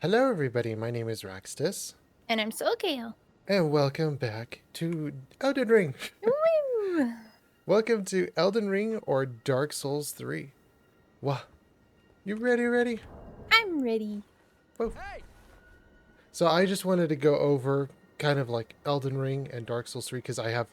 Hello, everybody. My name is Raxtus, And I'm so Gale. and welcome back to Elden Ring. Woo! Welcome to Elden Ring or Dark Souls 3. Wow, you ready? I'm ready. Whoa. So I just wanted to go over kind of like Elden Ring and Dark Souls 3 because I have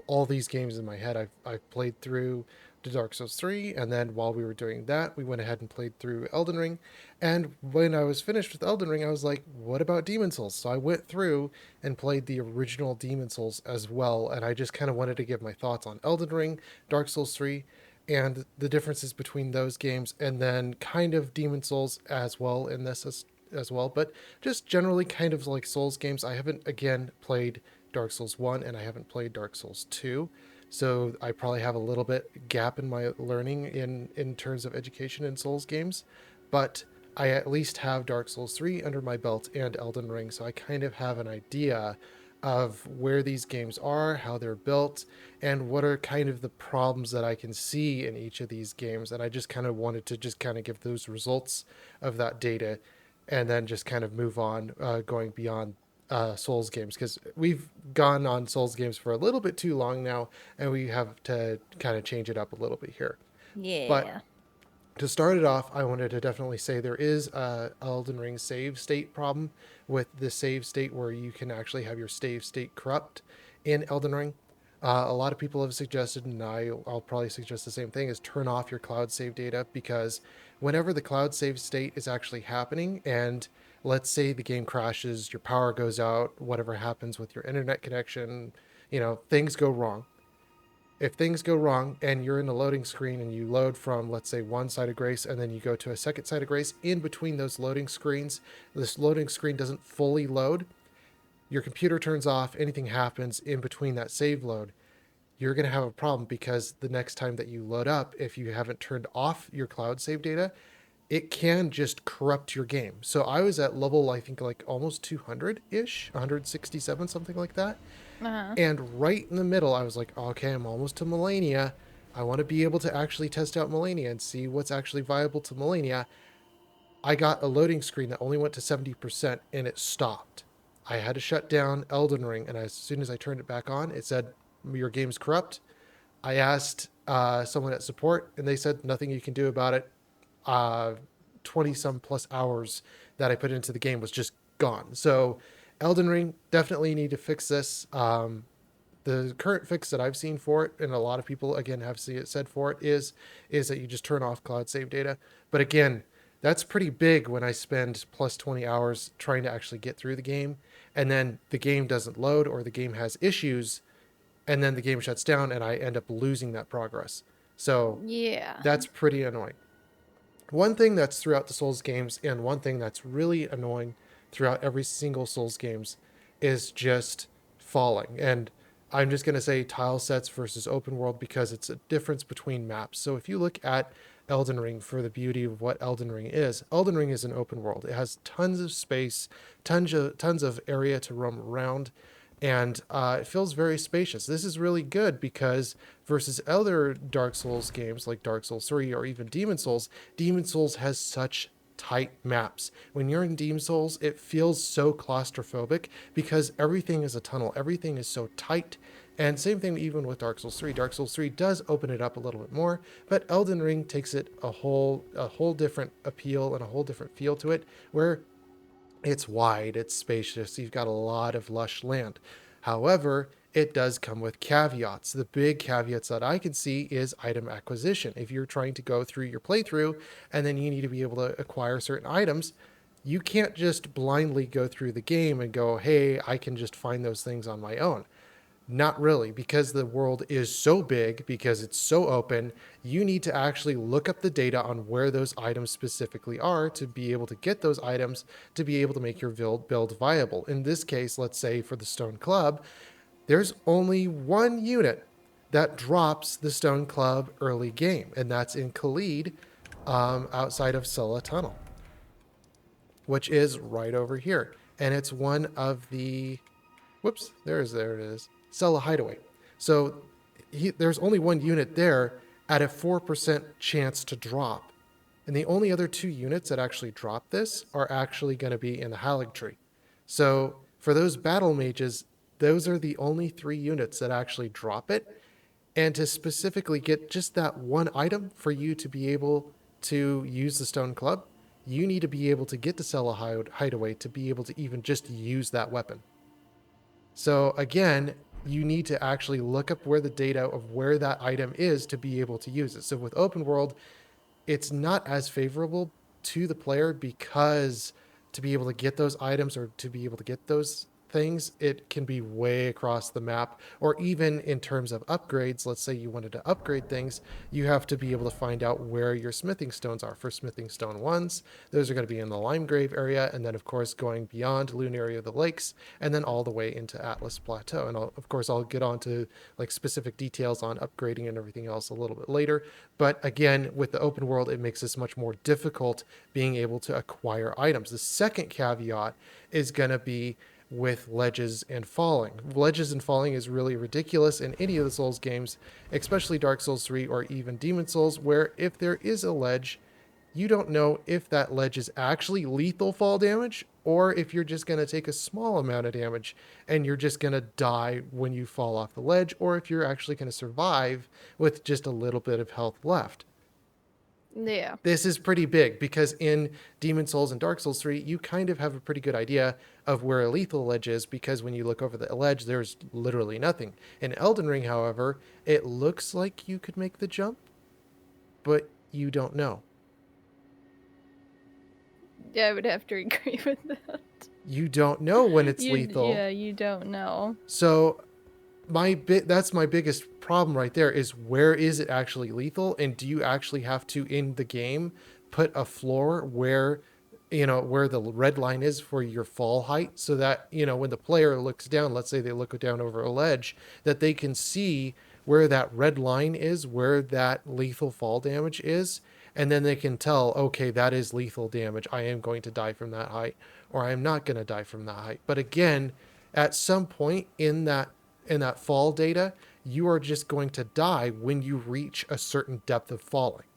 all these games in my head. I've played through the Dark Souls 3, and then while we were doing that, we went ahead and played through Elden Ring. And when I was finished with Elden Ring, I was like, what about Demon Souls? So I went through and played the original Demon Souls as well, and I just kind of wanted to give my thoughts on Elden Ring, Dark Souls 3, and the differences between those games, and then kind of Demon Souls as well in this as well, but just generally kind of like Souls games. I haven't again played Dark Souls 1 and I haven't played Dark Souls 2. So I probably have a little bit gap in my learning in terms of education in Souls games, but I at least have Dark Souls 3 under my belt and Elden Ring, so I kind of have an idea of where these games are, how they're built, and what are kind of the problems that I can see in each of these games. And I just kind of wanted to just kind of give those results of that data and then just kind of move on, going beyond Souls games, because we've gone on Souls games for a little bit too long now, and we have to kind of change it up a little bit here. But Yeah. to start it off, I wanted to definitely say there is a Elden Ring save state problem with the save state where you can actually have your save state corrupt in Elden Ring. A lot of people have suggested, and I'll probably suggest the same thing, is turn off your cloud save data, because whenever the cloud save state is actually happening, and let's say the game crashes, your power goes out, whatever happens with your internet connection, things go wrong. If things go wrong and you're in a loading screen and you load from, let's say, one side of grace and then you go to a second side of grace, in between those loading screens, this loading screen doesn't fully load, your computer turns off, anything happens in between that save load, you're going to have a problem, because the next time that you load up, if you haven't turned off your cloud save data, it can just corrupt your game. So I was at level, I think, like almost 200 ish, 167, something like that. Uh-huh. And right in the middle, I was like, okay, I'm almost to Melania. I want to be able to actually test out Melania and see what's actually viable to Melania. I got a loading screen that only went to 70% and it stopped. I had to shut down Elden Ring, and as soon as I turned it back on, it said, your game's corrupt. I asked someone at support, and they said nothing you can do about it. 20 some plus hours that I put into the game was just gone. So, Elden Ring, definitely need to fix this. The current fix that I've seen for it, and a lot of people again have said for it, is that you just turn off cloud save data. But again, that's pretty big when I spend plus 20 hours trying to actually get through the game, and then the game doesn't load or the game has issues, and then the game shuts down and I end up losing that progress. So Yeah. that's pretty annoying. One thing that's throughout the Souls games, and one thing that's really annoying throughout every single Souls games, is just falling. And I'm just going to say tile sets versus open world, because it's a difference between maps. So if you look at Elden Ring, for the beauty of what Elden Ring is an open world. It has tons of space, tons of area to roam around, and it feels very spacious. This is really good, because versus other Dark Souls games like Dark Souls 3 or even Demon Souls has such tight maps. When you're in Demon Souls, it feels so claustrophobic because everything is a tunnel, everything is so tight. And same thing even with Dark Souls 3. Dark Souls 3 does open it up a little bit more, but Elden Ring takes it a whole different appeal and a whole different feel to it, where it's wide, it's spacious, you've got a lot of lush land. However, it does come with caveats. The big caveats that I can see is item acquisition. If you're trying to go through your playthrough and then you need to be able to acquire certain items, you can't just blindly go through the game and go, hey, I can just find those things on my own. Not really, because the world is so big, because it's so open, you need to actually look up the data on where those items specifically are to be able to get those items to be able to make your build viable. In this case, let's say for the Stone Club, there's only one unit that drops the Stone Club early game, and that's in Khalid, outside of Sulla Tunnel, which is right over here. And it's one of the whoops, there it is. Sell a hideaway. So there's only one unit there at a 4% chance to drop. And the only other 2 units that actually drop this are actually going to be in the Halig tree. So for those battle mages, those are the only 3 units that actually drop it. And to specifically get just that one item for you to be able to use the stone club, you need to be able to get to sell a hideaway to be able to even just use that weapon. So again, you need to actually look up where the data of where that item is to be able to use it. So with open world, it's not as favorable to the player because to be able to get those items or to be able to get those things, it can be way across the map. Or even in terms of upgrades, let's say you wanted to upgrade things, you have to be able to find out where your smithing stones are. For smithing stone ones, those are going to be in the Limegrave area, and then of course going beyond Lunaria of the Lakes, and then all the way into Atlas Plateau. And of course I'll get on to like specific details on upgrading and everything else a little bit later. But again, with the open world, it makes this much more difficult being able to acquire items. The second caveat is going to be with ledges and falling. Ledges and falling is really ridiculous in any of the Souls games, especially Dark Souls 3 or even Demon Souls, where if there is a ledge, you don't know if that ledge is actually lethal fall damage or if you're just going to take a small amount of damage and you're just going to die when you fall off the ledge, or if you're actually going to survive with just a little bit of health left. Yeah. This is pretty big because in Demon Souls and Dark Souls 3, you kind of have a pretty good idea of where a lethal ledge is because when you look over the ledge, there's literally nothing. In Elden Ring, however, it looks like you could make the jump, but you don't know. Yeah, I would have to agree with that. You don't know when it's lethal. Yeah, you don't know. So that's my biggest problem right there is where is it actually lethal, and do you actually have to in the game put a floor where where the red line is for your fall height, so that when the player looks down, let's say they look down over a ledge, that they can see where that red line is, where that lethal fall damage is, and then they can tell, okay, that is lethal damage, I am going to die from that height, or I am not going to die from that height. But again, at some point in that fall data, you are just going to die when you reach a certain depth of falling.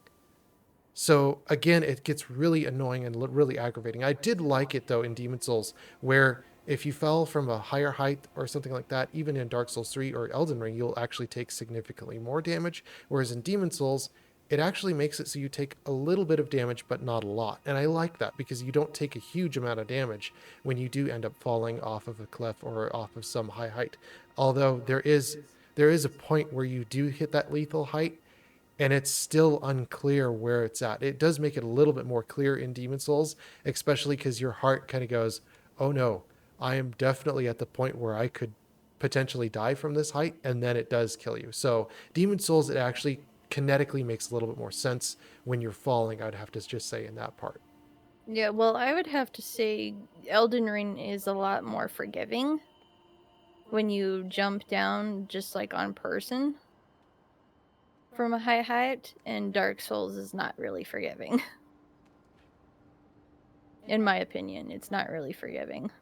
So again, it gets really annoying and really aggravating. I did like it though in Demon Souls, where if you fell from a higher height or something like that, even in Dark Souls 3 or Elden Ring, you'll actually take significantly more damage. Whereas in Demon Souls, it actually makes it so you take a little bit of damage, but not a lot. And I like that because you don't take a huge amount of damage when you do end up falling off of a cliff or off of some high height. Although there is a point where you do hit that lethal height, and it's still unclear where it's at. It does make it a little bit more clear in Demon Souls, especially because your heart kind of goes, oh no, I am definitely at the point where I could potentially die from this height, and then it does kill you. So Demon Souls, it actually kinetically makes a little bit more sense when you're falling, I'd have to just say, in that part. Yeah, well, I would have to say Elden Ring is a lot more forgiving when you jump down just like on person from a high height, and Dark Souls is not really forgiving. In my opinion, it's not really forgiving.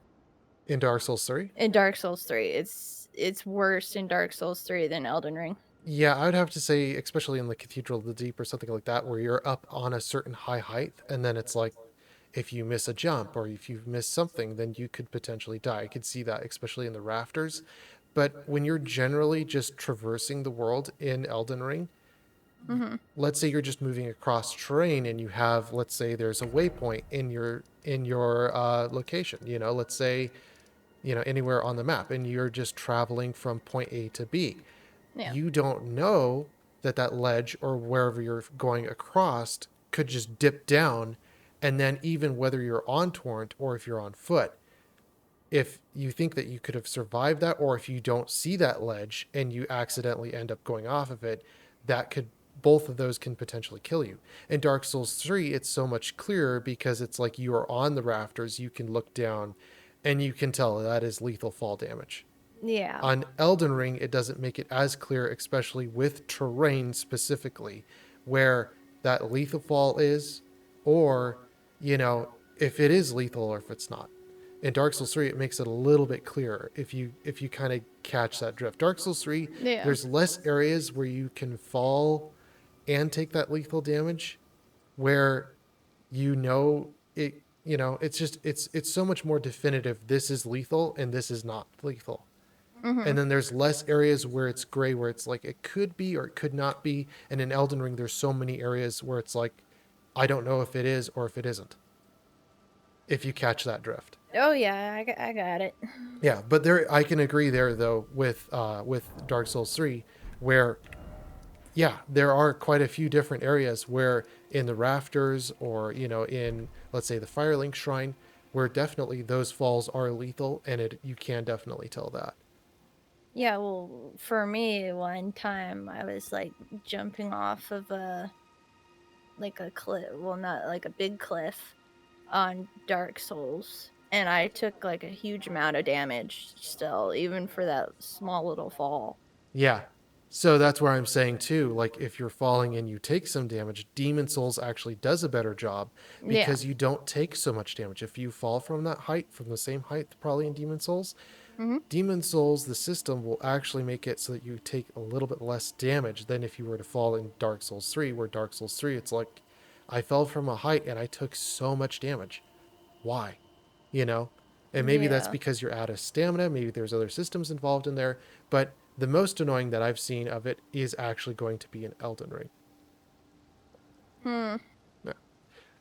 In Dark Souls 3? In Dark Souls 3, it's worse in Dark Souls 3 than Elden Ring. Yeah, I would have to say, especially in the Cathedral of the Deep or something like that, where you're up on a certain high height, and then it's like, if you miss a jump or if you miss something, then you could potentially die. I could see that, especially in the rafters. But when you're generally just traversing the world in Elden Ring, let's say you're just moving across terrain and you have, let's say there's a waypoint in your location. Let's say anywhere on the map, and you're just traveling from point A to B. Yeah. You don't know that ledge or wherever you're going across could just dip down, and then even whether you're on torrent or if you're on foot, if you think that you could have survived that, or if you don't see that ledge and you accidentally end up going off of it, both of those can potentially kill you. In Dark Souls 3, it's so much clearer because it's like you are on the rafters, you can look down, and you can tell that is lethal fall damage. Yeah. On Elden Ring, it doesn't make it as clear, especially with terrain specifically, where that lethal fall is, or, if it is lethal or if it's not. In Dark Souls 3, it makes it a little bit clearer if you kind of catch that drift. Dark Souls 3, Yeah. there's less areas where you can fall and take that lethal damage, where you know it. You know, it's just it's so much more definitive. This is lethal and this is not lethal. Mhm. And then there's less areas where it's gray, where it's like it could be or it could not be. And in Elden Ring, there's so many areas where it's like, I don't know if it is or if it isn't. If you catch that drift. Oh yeah, I got it. Yeah, but there I can agree there though with Dark Souls 3 where yeah, there are quite a few different areas where in the rafters or in let's say the Firelink shrine where definitely those falls are lethal and you can definitely tell that. Yeah, well, for me, one time I was like jumping off of a cliff, well, not like a big cliff on Dark Souls, and I took like a huge amount of damage still, even for that small little fall. Yeah. So that's where I'm saying too, like if you're falling and you take some damage, Demon Souls actually does a better job Yeah. because you don't take so much damage. If you fall from that height, from the same height probably in Mhm. Demon Souls, the system will actually make it so that you take a little bit less damage than if you were to fall in Dark Souls 3, where Dark Souls 3, it's like, I fell from a height and I took so much damage. Why? You know? And maybe that's Yeah. because you're out of stamina, maybe there's other systems involved in there, but the most annoying that I've seen of it is actually going to be an Elden Ring. Hmm. Yeah.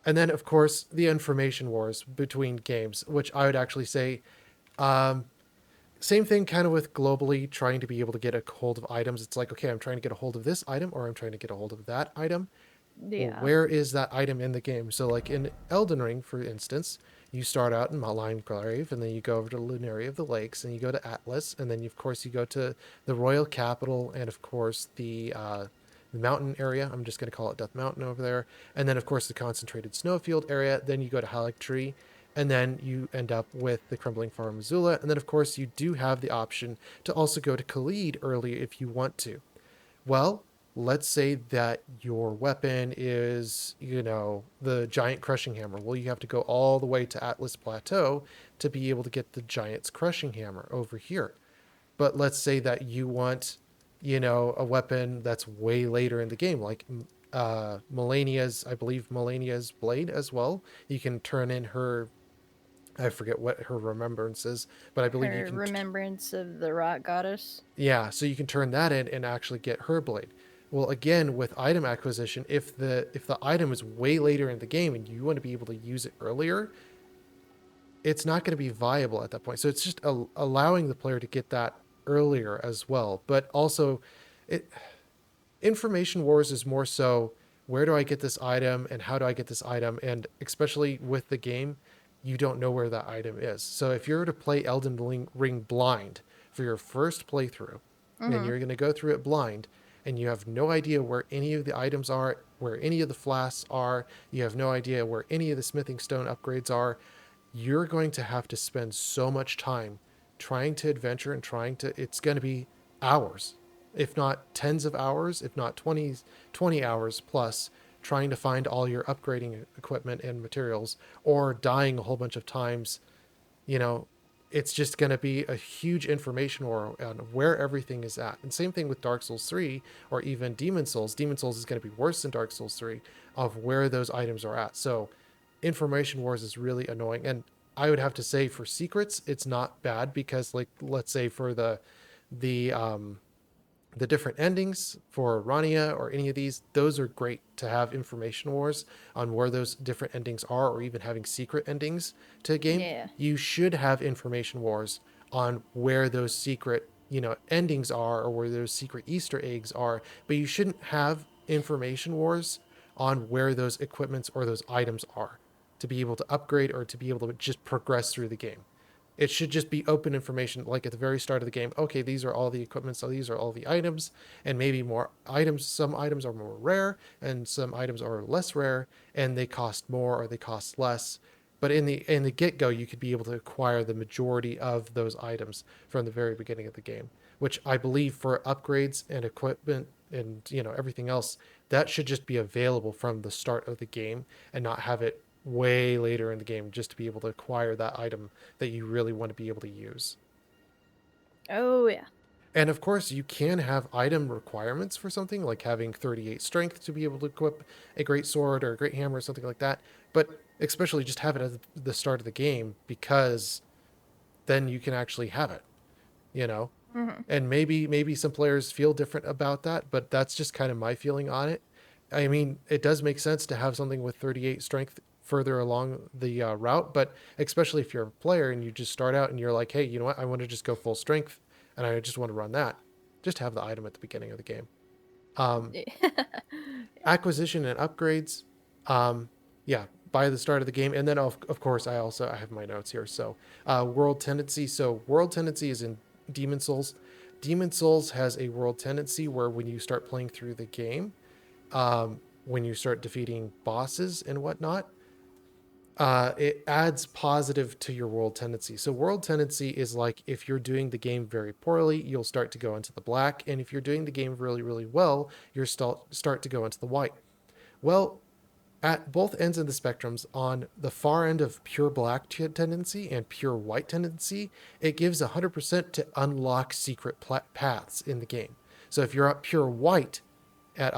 And then, of course, the information wars between games, which I would actually say um, same thing kind of with globally trying to be able to get a hold of items. It's like, okay, I'm trying to get a hold of this item or I'm trying to get a hold of that item. Well, Yeah. where is that item in the game? So, like in Elden Ring, for instance, you start out in Maline Grave, and then you go over to Lunaria of the Lakes, and you go to Atlas, and then of course you go to the Royal Capital, and of course the mountain area. I'm just going to call it Death Mountain over there, and then of course the concentrated snowfield area. Then you go to Halleck Tree, and then you end up with the Crumbling Farm Missoula, and then of course you do have the option to also go to Khalid early if you want to. Well, let's say that your weapon is, the giant crushing hammer. Well, you have to go all the way to Atlas Plateau to be able to get the giant's crushing hammer over here. But let's say that you want, a weapon that's way later in the game, like I believe Melania's blade as well. You can turn in her, I forget what her remembrance is, but I believe you Her can remembrance of the rock goddess. yeah, so you can turn that in and actually get her blade. Well, again, with item acquisition, if the item is way later in the game and you want to be able to use it earlier, it's not going to be viable at that point. So it's just allowing the player to get that earlier as well. But also, it information wars is more so where do I get this item and how do I get this item, and especially with the game, you don't know where that item is. So if you're to play Elden Ring blind for your first playthrough, and Mhm. you're going to go through it blind, and you have no idea where any of the items are, where any of the flasks are, you have no idea where any of the smithing stone upgrades are, you're going to have to spend so much time trying to adventure and it's going to be hours, if not tens of hours, if not 20 hours plus, trying to find all your upgrading equipment and materials, or dying a whole bunch of times. you know it's just going to be a huge information war on where everything is at. And same thing with Dark Souls 3 or even Demon Souls is going to be worse than Dark Souls 3 of where those items are at. So information wars is really annoying. And I would have to say for secrets it's not bad, because like let's say for the the different endings for Rania or any of these, those are great to have information wars on where those different endings are, or even having secret endings to a game. Yeah. You should have information wars on where those secret, endings are, or where those secret Easter eggs are, but you shouldn't have information wars on where those equipments or those items are to be able to upgrade or to be able to just progress through the game. It should just be open information, like at the very start of the game. Okay, these are all the equipment, so these are all the items, and maybe more items. Some items are more rare, and some items are less rare, and they cost more or they cost less. But in the get go, you could be able to acquire the majority of those items from the very beginning of the game, which I believe for upgrades and equipment and everything else, that should just be available from the start of the game and not have it way later in the game just to be able to acquire that item that you really want to be able to use. Oh yeah. And of course, you can have item requirements for something, like having 38 strength to be able to equip a great sword or a great hammer or something like that. But especially just have it at the start of the game, because then you can actually have it, you know? Hmm. And maybe some players feel different about that, but that's just kind of my feeling on it. I mean, it does make sense to have something with 38 strength further along the route, but especially if you're a player and you just start out and you're like, hey, you know what, I want to just go full strength and I just want to run that, just have the item at the beginning of the game. um, Acquisition and upgrades, um, yeah, by the start of the game. And then of course I have my notes here. So world tendency, so world tendency is in Demon Souls. Demon Souls has a world tendency where when you start playing through the game, when you start defeating bosses and whatnot, it adds positive to your world tendency. So world tendency is like, if you're doing the game very poorly, you'll start to go into the black, and if you're doing the game really really well, you're start to go into the white. Well, at both ends of the spectrums, on the far end of pure black tendency and pure white tendency, it gives 100% to unlock secret paths in the game. So if you're at pure white, at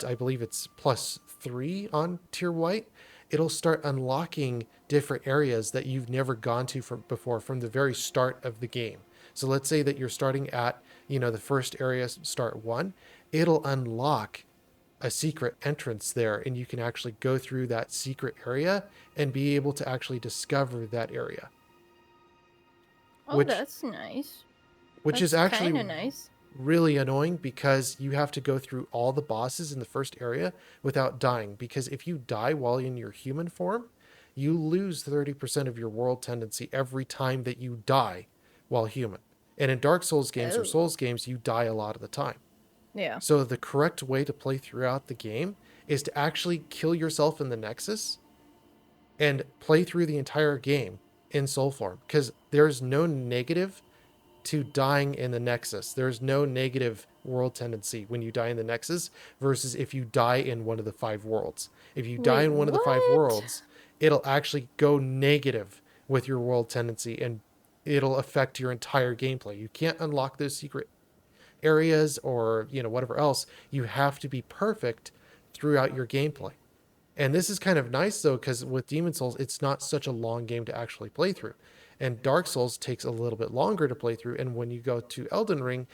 I believe it's +3 on tier white, it'll start unlocking different areas that you've never gone to before from the very start of the game. So let's say that you're starting at, the first area, start 1, it'll unlock a secret entrance there, and you can actually go through that secret area and be able to actually discover that area, Oh, which that's nice. which is That's kind actually of nice. really annoying, because you have to go through all the bosses in the first area without dying, because if you die while in your human form, you lose 30% of your world tendency every time that you die while human. And in Dark Souls games or Oh, Souls games, you die a lot of the time. yeah. So the correct way to play throughout the game is to actually kill yourself in the Nexus and play through the entire game in soul form, because there's no negative to dying in the Nexus. There's no negative world tendency when you die in the Nexus versus if you die in one of the 5 worlds. If you die Wait, in one of the 5 worlds, what? it'll actually go negative with your world tendency, and it'll affect your entire gameplay. You can't unlock those secret areas or whatever else. You have to be perfect throughout your gameplay. And this is kind of nice though, because with Demon Souls, it's not such a long game to actually play through. And Dark Souls takes a little bit longer to play through. And when you go to Elden Ring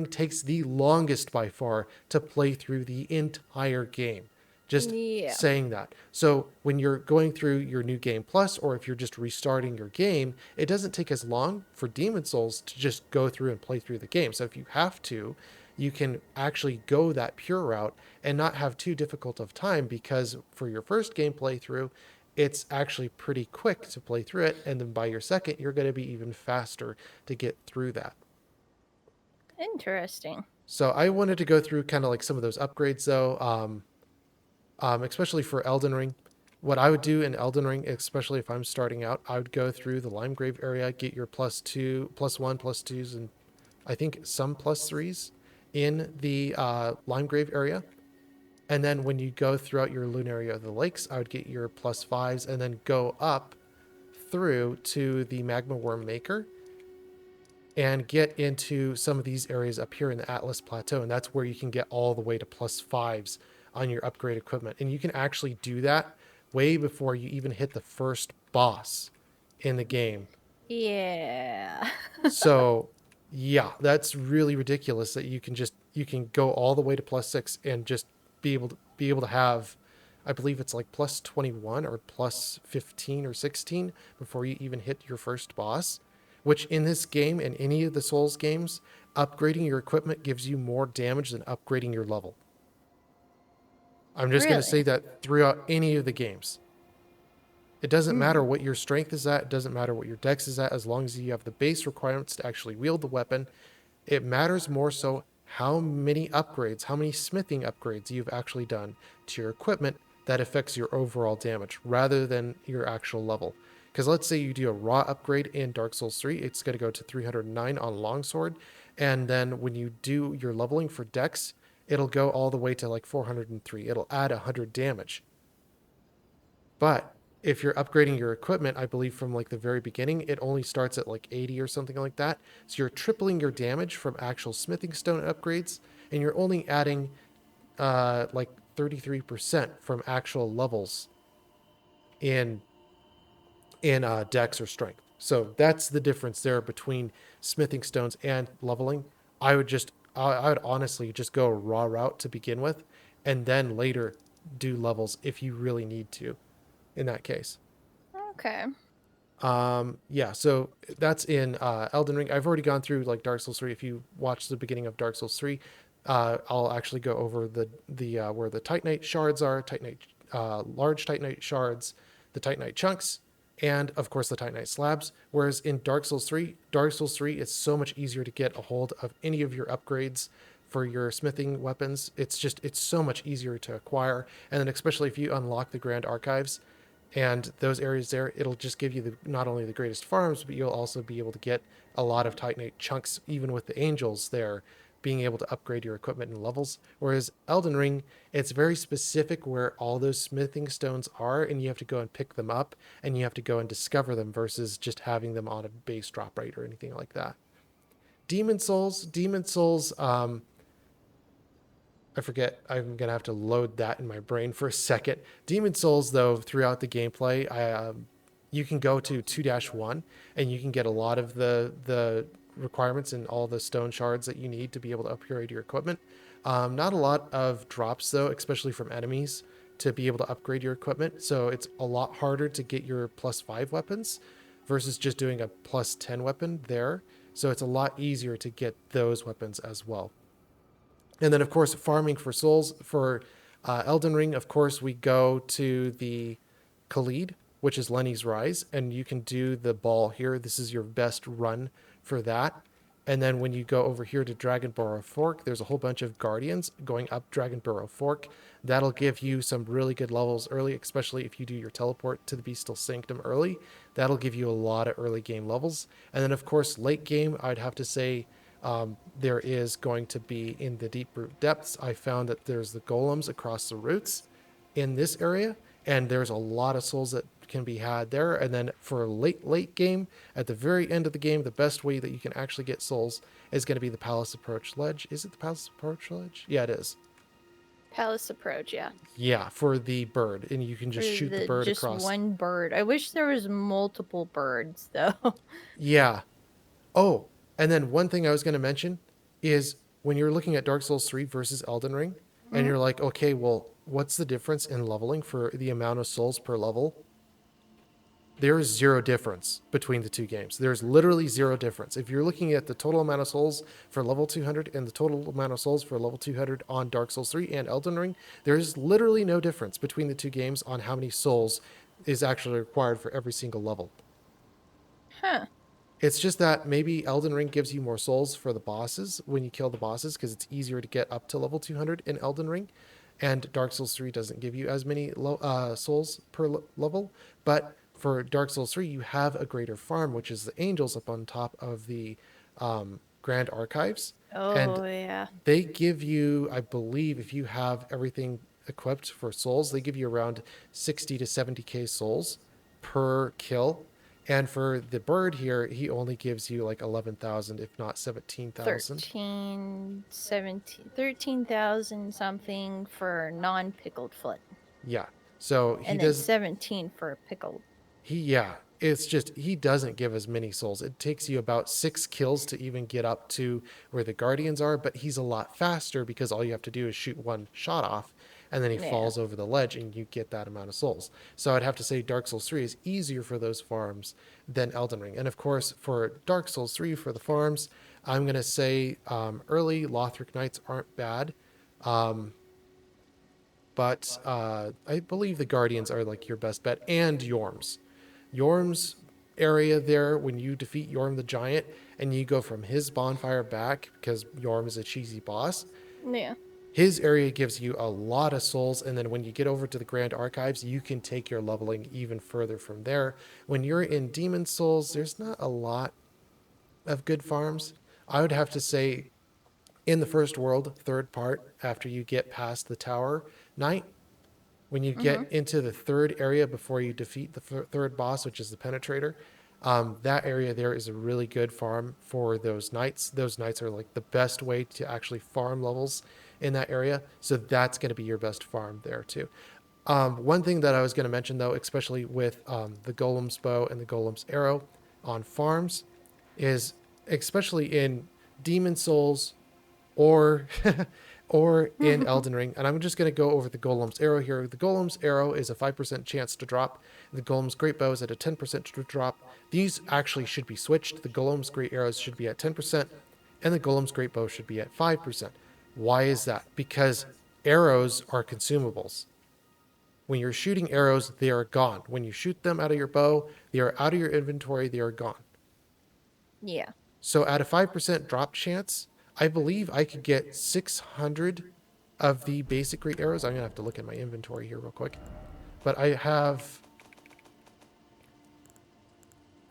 takes the longest by far to play through the entire game. Just Yeah. saying that. So when you're going through your new game plus, or if you're just restarting your game, it doesn't take as long for Demon Souls to just go through and play through the game. So if you have to, you can actually go that pure route and not have too difficult of time, because for your first game playthrough, it's actually pretty quick to play through it, and then by your second, you're going to be even faster to get through that. Interesting. So I wanted to go through kind of like some of those upgrades though, especially for Elden Ring. What I would do in Elden Ring, especially if I'm starting out, I would go through the Limegrave area, get your +2, +1, +2s, and I think some +3s in the Limegrave area. And then when you go throughout your Lunaria of the Lakes, I would get your +5s and then go up through to the Magma Worm Maker and get into some of these areas up here in the Atlas Plateau. And that's where you can get all the way to +5s on your upgrade equipment. And you can actually do that way before you even hit the first boss in the game. Yeah. So yeah, that's really ridiculous that you can go all the way to +6 and just be able to have, I believe it's like +21 or +15 or 16 before you even hit your first boss. Which in this game and any of the Souls games, upgrading your equipment gives you more damage than upgrading your level. I'm just going to say Really? that throughout any of the games. It doesn't matter Hmm. what your strength is at, it doesn't matter what your dex is at, as long as you have the base requirements to actually wield the weapon. It matters more so how many upgrades, how many smithing upgrades you've actually done to your equipment that affects your overall damage rather than your actual level. Because let's say you do a raw upgrade in Dark Souls 3, it's going to go to 309 on Longsword. And then when you do your leveling for Dex, it'll go all the way to like 403. It'll add 100 damage. But if you're upgrading your equipment, I believe from like the very beginning, it only starts at like 80 or something like that. So you're tripling your damage from actual smithing stone upgrades, and you're only adding like 33% from actual levels in dex or strength. So that's the difference there between smithing stones and leveling. I would honestly just go a raw route to begin with, and then later do levels if you really need to. In that case, Okay. yeah. So that's in Elden Ring. I've already gone through like Dark Souls 3. If you watch the beginning of Dark Souls 3, I'll actually go over the where the Titanite shards are, Titanite large Titanite shards, the Titanite chunks, and of course the Titanite slabs. Whereas in Dark Souls 3, it's so much easier to get a hold of any of your upgrades for your smithing weapons. It's so much easier to acquire, and then especially if you unlock the Grand Archives and those areas there, it'll just give you not only the greatest farms, but you'll also be able to get a lot of Titanite chunks, even with the angels there, being able to upgrade your equipment and levels. Whereas Elden Ring, it's very specific where all those smithing stones are, and you have to go and pick them up, and you have to go and discover them versus just having them on a base drop rate or anything like that. Demon Souls, I forget. I'm gonna have to load that in my brain for a second. Demon Souls, though, throughout the gameplay, you can go to 2-1 and you can get a lot of the requirements and all the stone shards that you need to be able to upgrade your equipment. Not a lot of drops though, especially from enemies, to be able to upgrade your equipment. So it's a lot harder to get your +5 weapons versus just doing a +10 weapon there. So it's a lot easier to get those weapons as well. And then, of course, farming for souls. For Elden Ring, of course, we go to the Khalid, which is Lenny's Rise, and you can do the ball here. This is your best run for that. And then when you go over here to Dragonborough Fork, there's a whole bunch of guardians going up Dragonborough Fork. That'll give you some really good levels early, especially if you do your teleport to the Beastal Sanctum early. That'll give you a lot of early game levels. And then, of course, late game, I'd have to say there is going to be in the deep root depths. I found that there's the golems across the roots in this area, and there's a lot of souls that can be had there. And then for late game, at the very end of the game, the best way that you can actually get souls is going to be the Palace Approach Ledge. Is it the Palace Approach Ledge? Yeah, it is. Palace Approach, yeah. Yeah, for the bird, and you can For just shoot the the bird just across. one bird. I wish there was multiple birds though. Yeah. Oh, and then one thing I was going to mention is when you're looking at Dark Souls 3 versus Elden Ring, and Mm, you're like, okay, well, what's the difference in leveling for the amount of souls per level? There is zero difference between the two games. There's literally zero difference. If you're looking at the total amount of souls for level 200 and the total amount of souls for level 200 on Dark Souls 3 and Elden Ring, there's literally no difference between the two games on how many souls is actually required for every single level. huh. It's just that maybe Elden Ring gives you more souls for the bosses when you kill the bosses because it's easier to get up to level 200 in Elden Ring. And Dark Souls 3 doesn't give you as many souls per level. But for Dark Souls 3, you have a greater farm, which is the angels up on top of the Grand Archives. And Oh yeah. they give you, I believe, if you have everything equipped for souls, they give you around 60 to 70k souls per kill. And for the bird here, he only gives you like 11,000, if not 17,000. 13,000 something for non-pickled foot. Yeah. So he And then does, 17 for pickled. yeah, it's just, he doesn't give as many souls. It takes you about 6 kills to even get up to where the guardians are, but he's a lot faster because all you have to do is shoot one shot off and then he Yeah. falls over the ledge and you get that amount of souls. So I'd have to say Dark Souls 3 is easier for those farms than Elden Ring. And of course, for Dark Souls 3 for the farms, I'm going to say early Lothric Knights aren't bad. Um, but I believe the Guardians are like your best bet, and Yorms. Yorm's area there, when you defeat Yorm the Giant and you go from his bonfire back, because Yorm is a cheesy boss, Yeah. his area gives you a lot of souls. And then when you get over to the Grand Archives, you can take your leveling even further from there. When you're in Demon Souls, there's not a lot of good farms. I would have to say in the first world, third part, after you get past the Tower Knight, When you Mhm. get into the third area before you defeat the third boss, which is the Penetrator, that area there is a really good farm for those knights. Those knights are like the best way to actually farm levels in that area. So that's going to be your best farm there too. One thing that I was going to mention though, especially with the Golem's bow and the Golem's arrow on farms, is especially in Demon Souls or or in Elden Ring. And I'm just going to go over the Golem's arrow here. The Golem's arrow is a 5% chance to drop. The Golem's great bow is at a 10% to drop. These actually should be switched. The Golem's great arrows should be at 10%, and the Golem's great bow should be at 5%. Why is that? Because arrows are consumables. When you're shooting arrows, they are gone. When you shoot them out of your bow, they are out of your inventory, they are gone. Yeah. So at a 5% drop chance, I believe I could get 600 of the basic great arrows. I'm going to have to look at my inventory here real quick. But I have...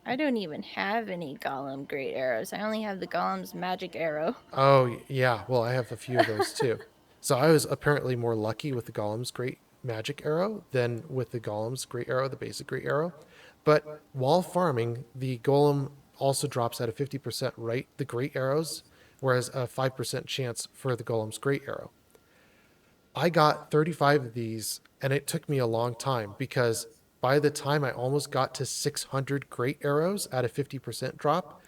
I don't even have any Golem great arrows. I only have the Golem's magic arrow. Oh, yeah. Well, I have a few of those too. So I was apparently more lucky with the Golem's great magic arrow than with the Golem's great arrow, the basic great arrow. But while farming, the Golem also drops at a 50% rate the great arrows, whereas a 5% chance for the Golem's great arrow. I got 35 of these, and it took me a long time because by the time I almost got to 600 great arrows at a 50% drop,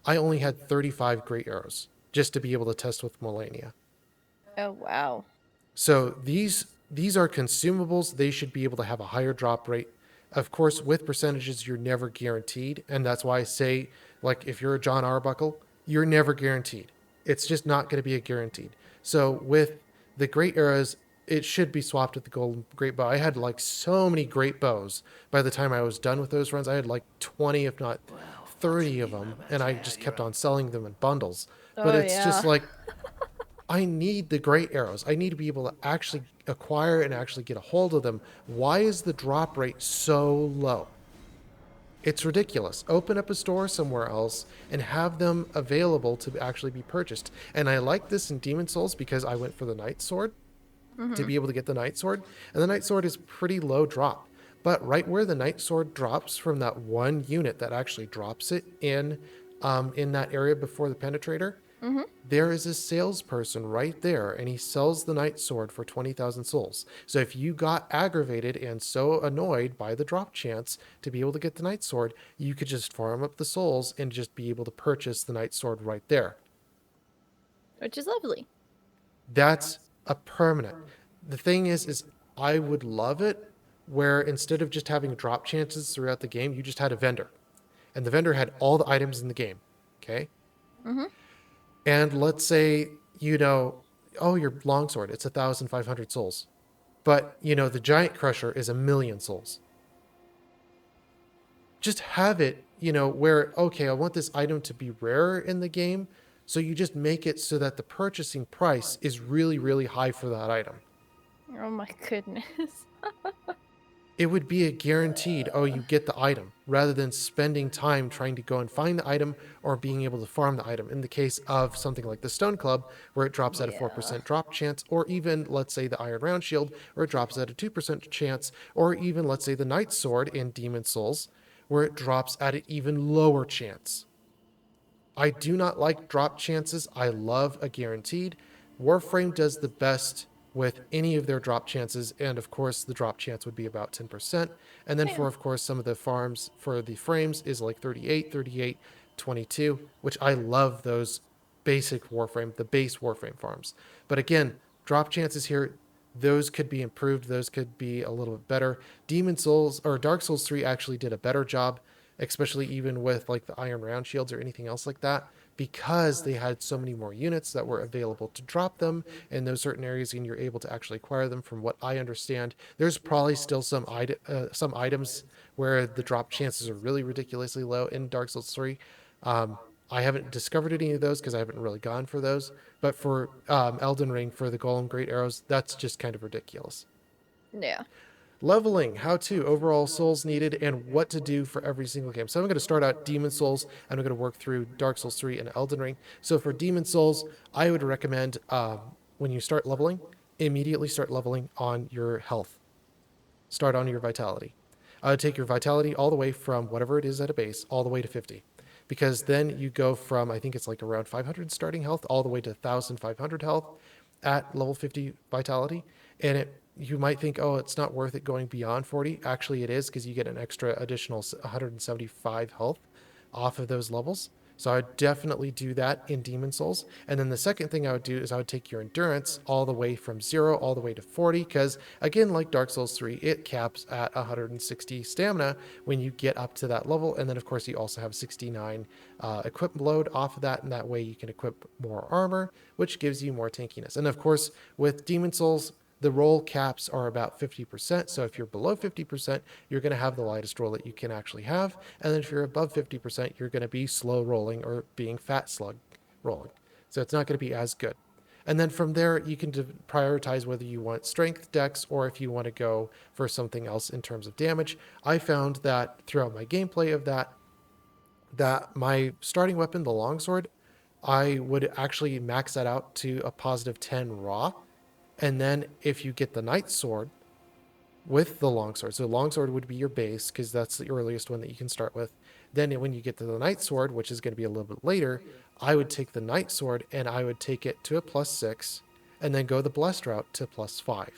I only had 35 great arrows just to be able to test with Melania. Oh, wow. So these are consumables. They should be able to have a higher drop rate. Of course, with percentages, you're never guaranteed, and that's why I say, like, if you're a John Arbuckle, you're never guaranteed. It's just not going to be a guaranteed. So with the great arrows, it should be swapped with the golden great bow. I had like so many great bows by the time I was done with those runs. I had like 20, if not 30 of them, and I just kept on selling them in bundles. But Oh, it's just yeah. like I need the great arrows. I need to be able to actually acquire and actually get a hold of them. Why is the drop rate so low? It's ridiculous. Open up a store somewhere else and have them available to actually be purchased. And I like this in Demon Souls because I went for the Knight Sword to Mhm. be able to get the Knight Sword. And the Knight Sword is pretty low drop. But right where the Knight Sword drops from that one unit that actually drops it in that area before the Penetrator, Mhm. there is a salesperson right there, and he sells the Knight Sword for 20,000 souls. So if you got aggravated and so annoyed by the drop chance to be able to get the Knight Sword, you could just farm up the souls and just be able to purchase the Knight Sword right there. Which is lovely. That's a permanent. The thing is I would love it where instead of just having drop chances throughout the game, you just had a vendor. And the vendor had all the items in the game. Okay? Mhm. And let's say, oh, your longsword, it's 1,500 souls. But, the giant crusher is 1,000,000 souls. Just have it, where, okay, I want this item to be rarer in the game. So you just make it so that the purchasing price is really, really high for that item. Oh my goodness. It would be a guaranteed, oh, you get the item, rather than spending time trying to go and find the item or being able to farm the item. In the case of something like the Stone Club, where it drops at a Yeah. 4% drop chance, or even, let's say, the Iron Round Shield, where it drops at a 2% chance, or even, let's say, the Knight Sword in Demon Souls, where it drops at an even lower chance. I do not like drop chances. I love a guaranteed. Warframe does the best with any of their drop chances, and of course, the drop chance would be about 10%. And then, Yeah. for of course, some of the farms for the frames is like 38, 38, 22, which I love those basic Warframe, the base Warframe farms. But again, drop chances here, those could be improved, those could be a little bit better. Demon Souls or Dark Souls 3 actually did a better job, especially even with like the Iron Round Shields or anything else like that, because they had so many more units that were available to drop them in those certain areas, and you're able to actually acquire them. From what I understand, there's probably still some items where the drop chances are really ridiculously low in Dark Souls 3. I haven't discovered any of those because I haven't really gone for those. But for Elden Ring, for the Golem Great Arrows, that's just kind of ridiculous. Yeah. Leveling, how to, overall souls needed, and what to do for every single game. So I'm going to start out Demon Souls, and I'm going to work through Dark Souls 3 and Elden Ring. So for Demon Souls, I would recommend when you start leveling, immediately start leveling on your health. start on your vitality. I would take your vitality all the way from whatever it is at a base all the way to 50. Because then you go from, I think it's like around 500 starting health all the way to 1,500 health at level 50 vitality. And you might think, oh, it's not worth it going beyond 40. Actually, it is, because you get an extra additional 175 health off of those levels. So I would definitely do that in Demon Souls. And then the second thing I would do is I would take your endurance all the way from 0 all the way to 40, because again, like Dark Souls 3, it caps at 160 stamina when you get up to that level. And then of course you also have 69 equipment load off of that, and that way you can equip more armor, which gives you more tankiness. And of course with Demon Souls, the roll caps are about 50%. So if you're below 50%, you're going to have the lightest roll that you can actually have. And then if you're above 50%, you're going to be slow rolling or being fat slug rolling. So it's not going to be as good. And then from there, you can prioritize whether you want strength, dex, or if you want to go for something else in terms of damage. I found that throughout my gameplay of that my starting weapon, the longsword, I would actually max that out to a positive 10 raw. And then if you get the Knight Sword with the Longsword, so Longsword would be your base because that's the earliest one that you can start with. Then when you get to the Knight Sword, which is going to be a little bit later, I would take the Knight Sword and I would take it to a +6 and then go the Blessed route to +5.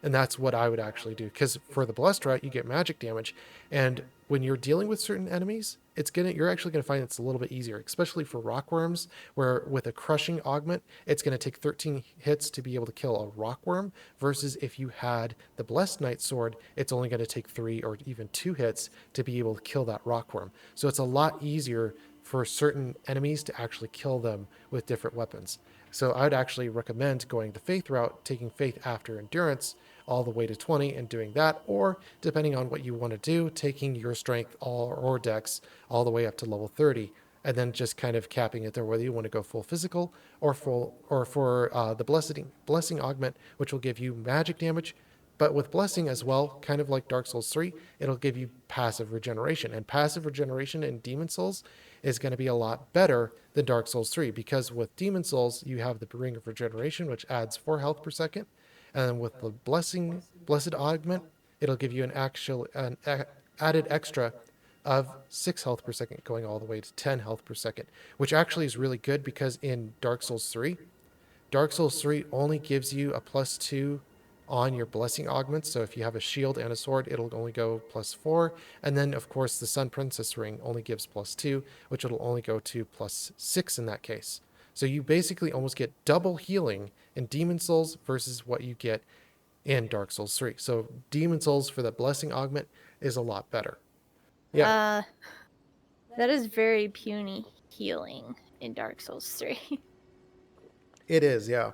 And that's what I would actually do, because for the Blessed route, you get magic damage. And when you're dealing with certain enemies, you're actually going to find it's a little bit easier, especially for rockworms, where with a crushing augment, it's going to take 13 hits to be able to kill a rockworm, versus if you had the Blessed Knight Sword, it's only going to take 3 or even 2 hits to be able to kill that rockworm. So it's a lot easier for certain enemies to actually kill them with different weapons. So I'd actually recommend going the Faith route, taking Faith after Endurance all the way to 20 and doing that, or depending on what you want to do, taking your Strength or Dex all the way up to level 30, and then just kind of capping it there, whether you want to go full physical or for the blessing augment, which will give you magic damage. But with blessing as well, kind of like Dark Souls 3, it'll give you passive regeneration. And passive regeneration in Demon Souls is going to be a lot better than Dark Souls 3, because with Demon Souls, you have the Ring of Regeneration, which adds 4 health per second. And then with the Blessed Augment, it'll give you an added extra of 6 health per second, going all the way to 10 health per second, which actually is really good, because in Dark Souls 3 only gives you a +2 on your blessing augments. So if you have a shield and a sword, it'll only go +4. And then, of course, the Sun Princess ring only gives +2, which it'll only go to +6 in that case. So you basically almost get double healing in Demon Souls versus what you get in Dark Souls 3. So Demon Souls for the blessing augment is a lot better. Yeah, Uh, that is very puny healing in Dark Souls 3. it is. Yeah.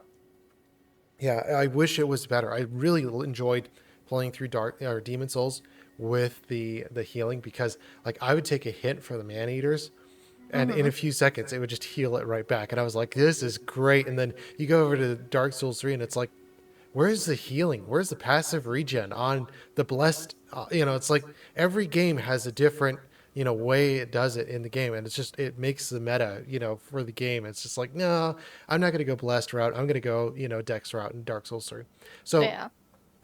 Yeah, I wish it was better. I really enjoyed playing through Dark or Demon Souls with the healing, because like I would take a hit for the man eaters, and in a few seconds it would just heal it right back, and I was like, this is great. And then you go over to Dark Souls 3 and it's like, where's the healing? Where's the passive regen on the blessed? It's like every game has a different way it does it in the game, and it makes the meta for the game. It's just like, no, I'm not going to go blessed route. I'm going to go Dex route in Dark Souls 3. So Yeah.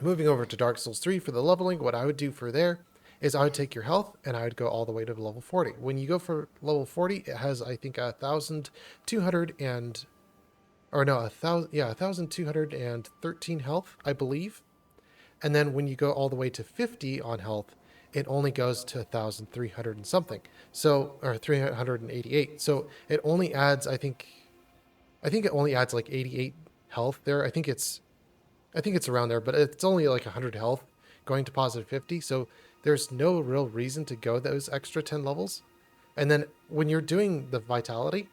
moving over to Dark Souls 3 for the leveling, what I would do for there is I would take your health and I would go all the way to level 40. When you go for level 40, it has, I think, 1,200 and, or no, 1,213 health, I believe. And then when you go all the way to 50 on health, it only goes to 1,300 and something. So, or 388. So it only adds, I think it only adds like 88 health there. I think it's around there, but it's only like 100 health going to positive 50. So there's no real reason to go those extra 10 levels. And then when you're doing the vitality,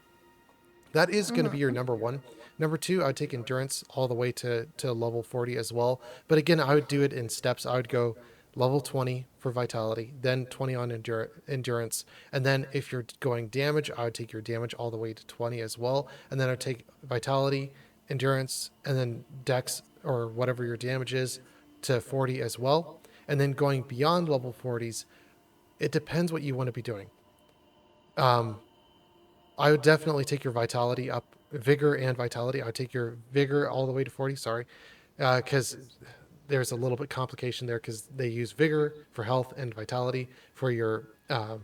that is going to be your number one. Number two, I would take endurance all the way to level 40 as well. But again, I would do it in steps. I would go level 20 for vitality, then 20 on endurance. And then if you're going damage, I would take your damage all the way to 20 as well. And then I'd take vitality, endurance, and then dex or whatever your damage is to 40 as well. And then going beyond level 40s, it depends what you want to be doing. I would definitely take your vitality up, vigor and vitality. I would take your vigor all the way to 40, sorry, because there's a little bit complication there because they use vigor for health and vitality for your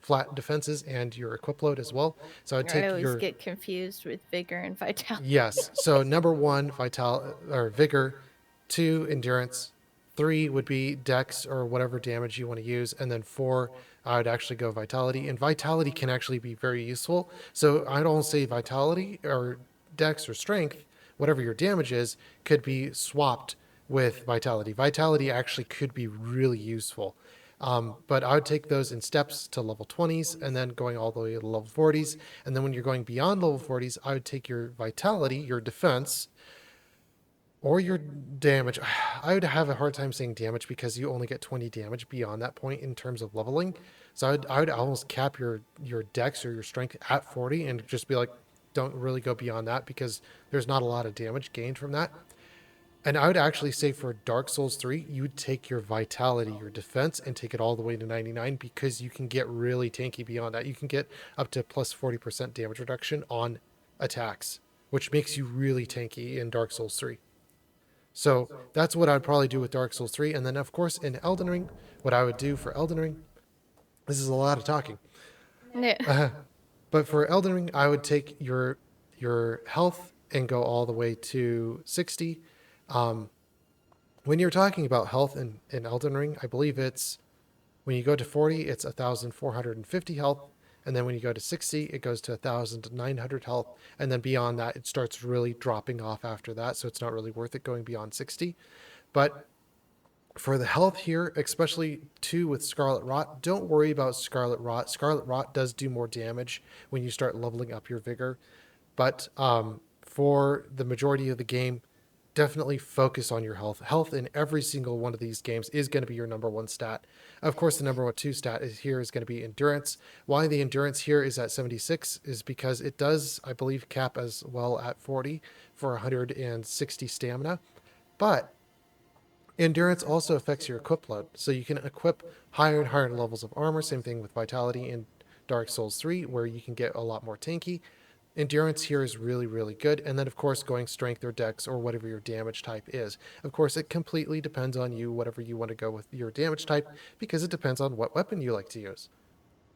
flat defenses and your equip load as well. So I'd I take always your get confused with vigor and vitality. yes. So number one, vital or vigor, two, endurance, three would be dex or whatever damage you want to use, and then four, I would actually go vitality. And vitality can actually be very useful. So I don't say vitality or dex or strength, whatever your damage is, could be swapped with vitality. Vitality actually could be really useful. But I would take those in steps to level 20s and then going all the way to level 40s. And then when you're going beyond level 40s, I would take your vitality, your defense, or your damage. I would have a hard time saying damage because you only get 20 damage beyond that point in terms of leveling. So I would almost cap your dex or your strength at 40 and just be like, don't really go beyond that because there's not a lot of damage gained from that. And I would actually say for Dark Souls 3, you would take your vitality, your defense, and take it all the way to 99 because you can get really tanky beyond that. You can get up to plus 40% damage reduction on attacks, which makes you really tanky in Dark Souls 3. So that's what I'd probably do with Dark Souls 3. And then, of course, in Elden Ring, what I would do for Elden Ring, this is a lot of talking. Yeah. But for Elden Ring, I would take your health and go all the way to 60. Um, when you're talking about health in Elden Ring, I believe it's when you go to 40, it's 1,450 health. And then when you go to 60, it goes to 1,900 health. And then beyond that, it starts really dropping off after that. So it's not really worth it going beyond 60. But for the health here, especially too with Scarlet Rot, don't worry about Scarlet Rot. Scarlet Rot does do more damage when you start leveling up your vigor. But for the majority of the game, definitely focus on your health. Health in every single one of these games is going to be your number one stat. Of course, the number one two stat is here is going to be endurance. Why the endurance here is at 76 is because it does, I believe, cap as well at 40 for 160 stamina. But endurance also affects your equip load. So you can equip higher and higher levels of armor. Same thing with vitality in Dark Souls 3, where you can get a lot more tanky. Endurance here is really, really good. And then, of course, going strength or dex or whatever your damage type is. Of course, it completely depends on you, whatever you want to go with your damage type, because it depends on what weapon you like to use.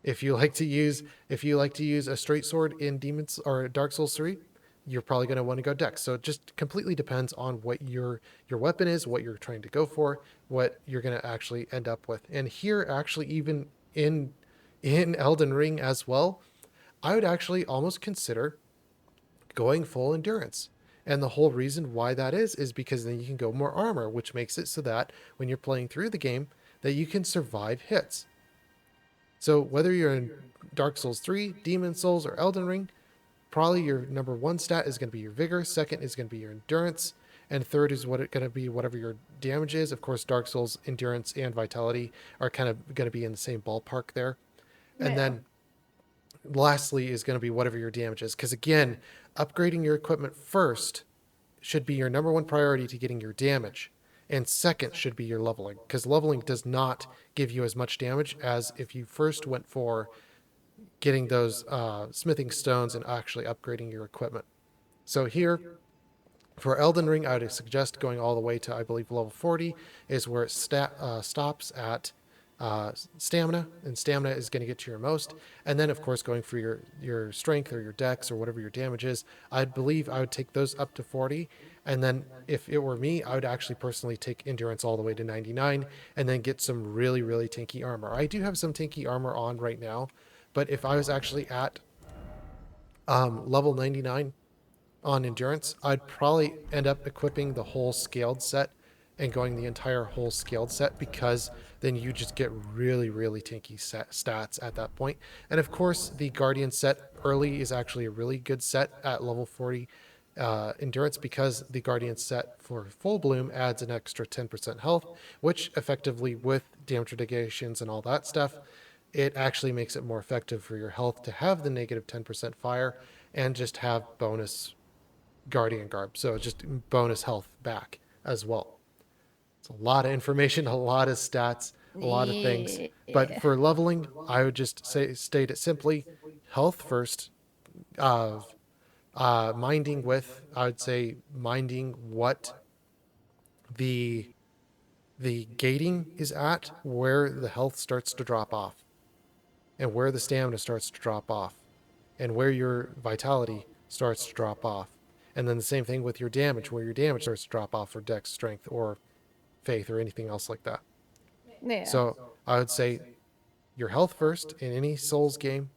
If you like to use a straight sword in Demons or Dark Souls 3, you're probably going to want to go dex. So it just completely depends on what your weapon is, what you're trying to go for, what you're going to actually end up with. And here actually even in Elden Ring as well, I would actually almost consider going full endurance. And the whole reason why that is because then you can go more armor, which makes it so that when you're playing through the game, that you can survive hits. So whether you're in Dark Souls 3, Demon Souls, or Elden Ring, probably your number one stat is going to be your vigor, second is going to be your endurance, and third is what it's going to be whatever your damage is. Of course, Dark Souls endurance and vitality are kind of going to be in the same ballpark there. And Yeah. then lastly is going to be whatever your damage is. Because again, upgrading your equipment first should be your number one priority to getting your damage. And second should be your leveling. Because leveling does not give you as much damage as if you first went for getting those smithing stones and actually upgrading your equipment. So here, for Elden Ring, I would suggest going all the way to, I believe, level 40 is where it stops at stamina, and stamina is going to get to your most. And then, of course, going for your strength or your dex or whatever your damage is, I believe I would take those up to 40. And then, if it were me, I would actually personally take endurance all the way to 99 and then get some really, really tanky armor. I do have some tanky armor on right now, but if I was actually at level 99 on endurance, I'd probably end up equipping the whole scaled set and going the entire whole scaled set because then you just get really, really tanky stats at that point. And of course, the Guardian set early is actually a really good set at level 40 endurance because the Guardian set for full bloom adds an extra 10% health, which effectively with damage mitigations and all that stuff, it actually makes it more effective for your health to have the negative 10% fire and just have bonus Guardian Garb. So just bonus health back as well. It's a lot of information, a lot of stats, a lot of things. But Yeah. for leveling, I would just say state it simply: health first. Minding with, I would say minding what the the gating is at where the health starts to drop off and where the stamina starts to drop off and where your vitality starts to drop off. And then the same thing with your damage, where your damage starts to drop off for dex, strength, or faith, or anything else like that. Yeah. So I would say your health first in any Souls game,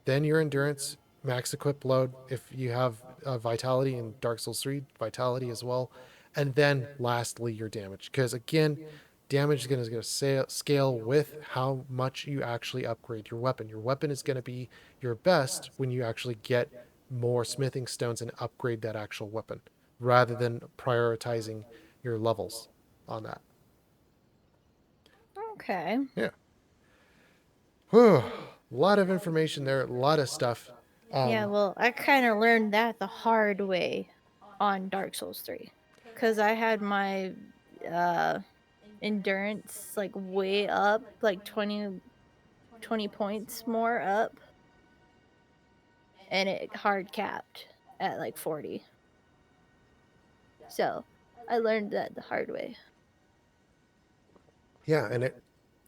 then your endurance, max equip load if you have vitality in Dark Souls 3, vitality as well. And then lastly, your damage. Because again, damage is going to scale with how much you actually upgrade your weapon. Your weapon is going to be your best when you actually get more smithing stones and upgrade that actual weapon rather than prioritizing your levels on that. Okay. Yeah. Whew. A lot of information there, a lot of stuff. Yeah, Um, well, I kind of learned that the hard way on Dark Souls 3 cuz I had my uh endurance like way up, like 20 points more up, and it hard capped at like 40. So, I learned that the hard way. yeah, and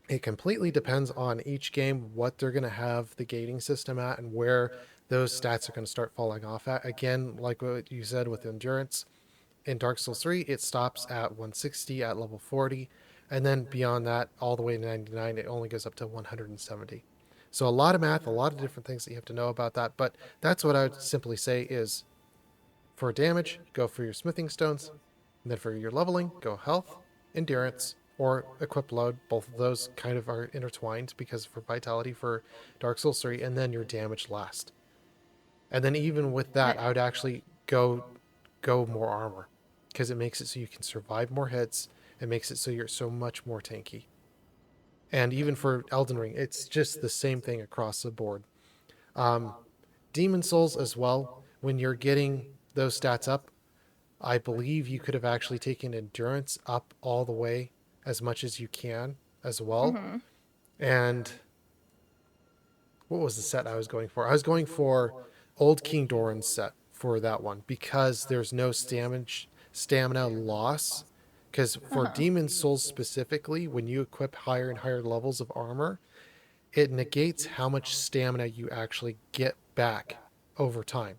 it completely depends on each game what they're going to have the gating system at and where those stats are going to start falling off at. Again, like what you said with endurance, in Dark Souls 3, it stops at 160 at level 40, and then beyond that, all the way to 99, it only goes up to 170. So a lot of math, a lot of different things that you have to know about that, but that's what I would simply say is for damage, go for your smithing stones, and then for your leveling, go health, endurance, or equip load. Both of those kind of are intertwined because for vitality for Dark Souls 3, and then your damage last. And then even with that, I would actually go more armor because it makes it so you can survive more hits. It makes it so you're so much more tanky. And even for Elden Ring, it's just the same thing across the board. Um, Demon Souls as well. When you're getting those stats up, I believe you could have actually taken endurance up all the way as much as you can as well. Mhm. And what was the set I was going for? I was going for Old King Doran's set for that one because there's no stamina loss. Because for Uh-huh. Demon Souls specifically, when you equip higher and higher levels of armor, it negates how much stamina you actually get back over time.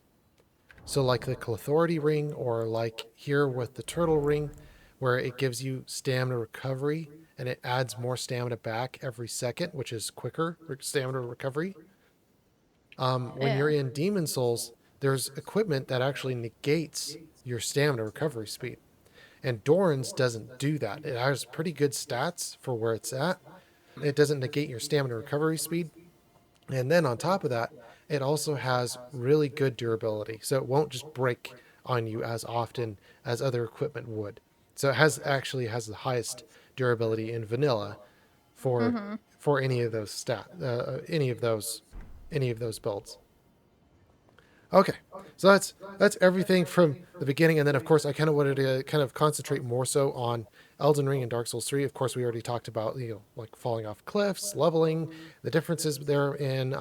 So, like the Authority Ring, or like here with the Turtle Ring, where it gives you stamina recovery and it adds more stamina back every second, which is quicker stamina recovery. When you're Yeah. in Demon Souls, there's equipment that actually negates your stamina recovery speed. And Doran's doesn't do that. It has pretty good stats for where it's at. It doesn't negate your stamina recovery speed. And then on top of that, it also has really good durability. So it won't just break on you as often as other equipment would. So it has the highest durability in vanilla for Mhm. any of those any of those builds. Okay, so that's everything from the beginning, and then of course I kind of wanted to kind of concentrate more so on Elden Ring and Dark Souls 3. Of course, we already talked about like falling off cliffs, leveling, the differences there in.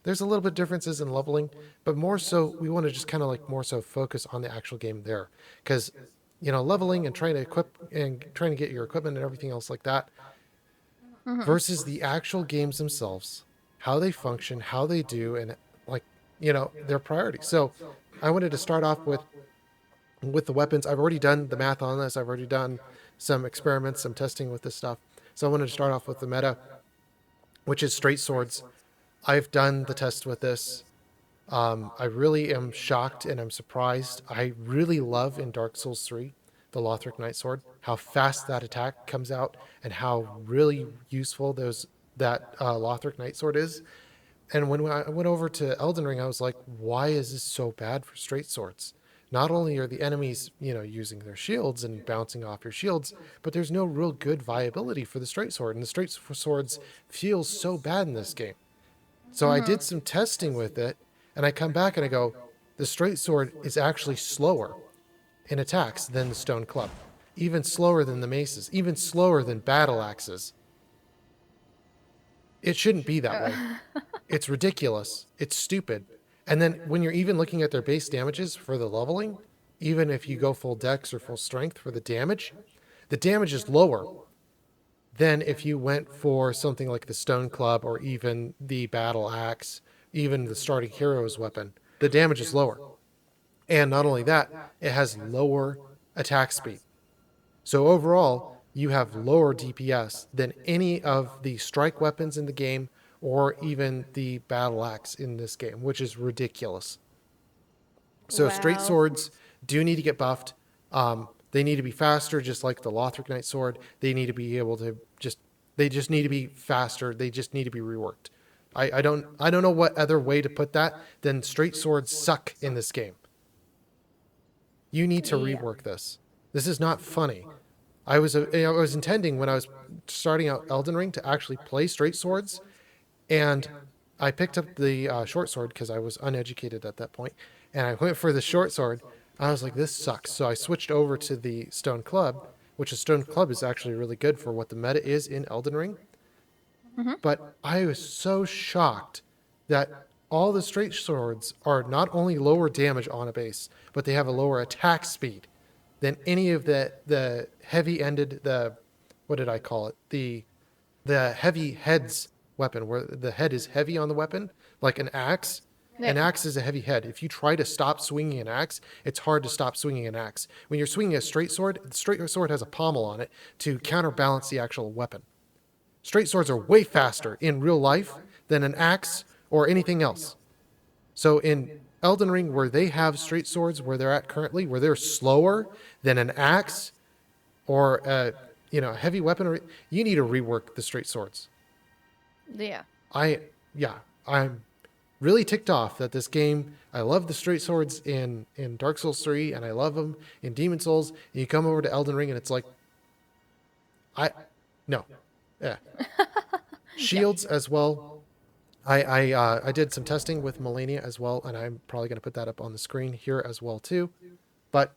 There's a little bit differences in leveling, but more so we want to just kind of like more so focus on the actual game there, because leveling and trying to equip and trying to get your equipment and everything else like that Mhm. versus the actual games themselves, how they function, how they do, and like their priorities. So I wanted to start off with the weapons. I've already done the math on this. I've already done some experiments, some testing with this stuff. So I wanted to start off with the meta, which is straight swords. I've done the test with this. I really am shocked and I'm surprised. I really love in Dark Souls 3 the Lothric Knight Sword, how fast that attack comes out and how really useful that Lothric Knight Sword is. And when I went over to Elden Ring, I was like, why is this so bad for straight swords? Not only are the enemies, using their shields and bouncing off your shields, but there's no real good viability for the straight sword. And the straight swords feel so bad in this game. So I Mhm. did some testing with it, and I come back and I go, the straight sword is actually slower in attacks than the stone club, even slower than the maces, even slower than battle axes. It shouldn't be that way. Uh, It's ridiculous. It's stupid. And then when you're even looking at their base damages for the leveling, even if you go full dex or full strength for the damage, the damage is lower than if you went for something like the Stone Club or even the Battle Axe, even the starting hero's weapon. The damage is lower. And not only that, it has lower attack speed. So overall, you have lower DPS than any of the strike weapons in the game or even the battle axe in this game, which is ridiculous. So straight Wow. swords do need to get buffed. They need to be faster, just like the Lothric Knight sword. They need to be able to they just need to be faster. They just need to be reworked. I don't know what other way to put that than straight swords suck in this game. You need to Yeah. rework this. This is not funny. I was intending when I was starting out Elden Ring to actually play straight swords, and I picked up the short sword because I was uneducated at that point, and I went for the short sword. I was like, this sucks. So I switched over to the Stone Club, which is Stone Club is actually really good for what the meta is in Elden Ring. Mm-hmm. But I was so shocked that all the straight swords are not only lower damage on a base, but they have a lower attack speed than any of the heavy ended what did I call it? The heavy heads weapon where the head is heavy on the weapon, like an axe. Yeah. An axe is a heavy head. If you try to stop swinging an axe, it's hard to stop swinging an axe. When you're swinging a straight sword, the straight sword has a pommel on it to counterbalance the actual weapon. Straight swords are way faster in real life than an axe or anything else. So in Elden Ring, where they have straight swords where they're at currently, where they're slower than an axe or a heavy weapon, you need to rework the straight swords. Yeah. I'm really ticked off that this game. I love the straight swords in Dark Souls 3, and I love them in Demon Souls. And you come over to Elden Ring, and it's like, I no, yeah, No. shields as well. I did some testing with Melina as well, and I'm probably going to put that up on the screen here as well too. But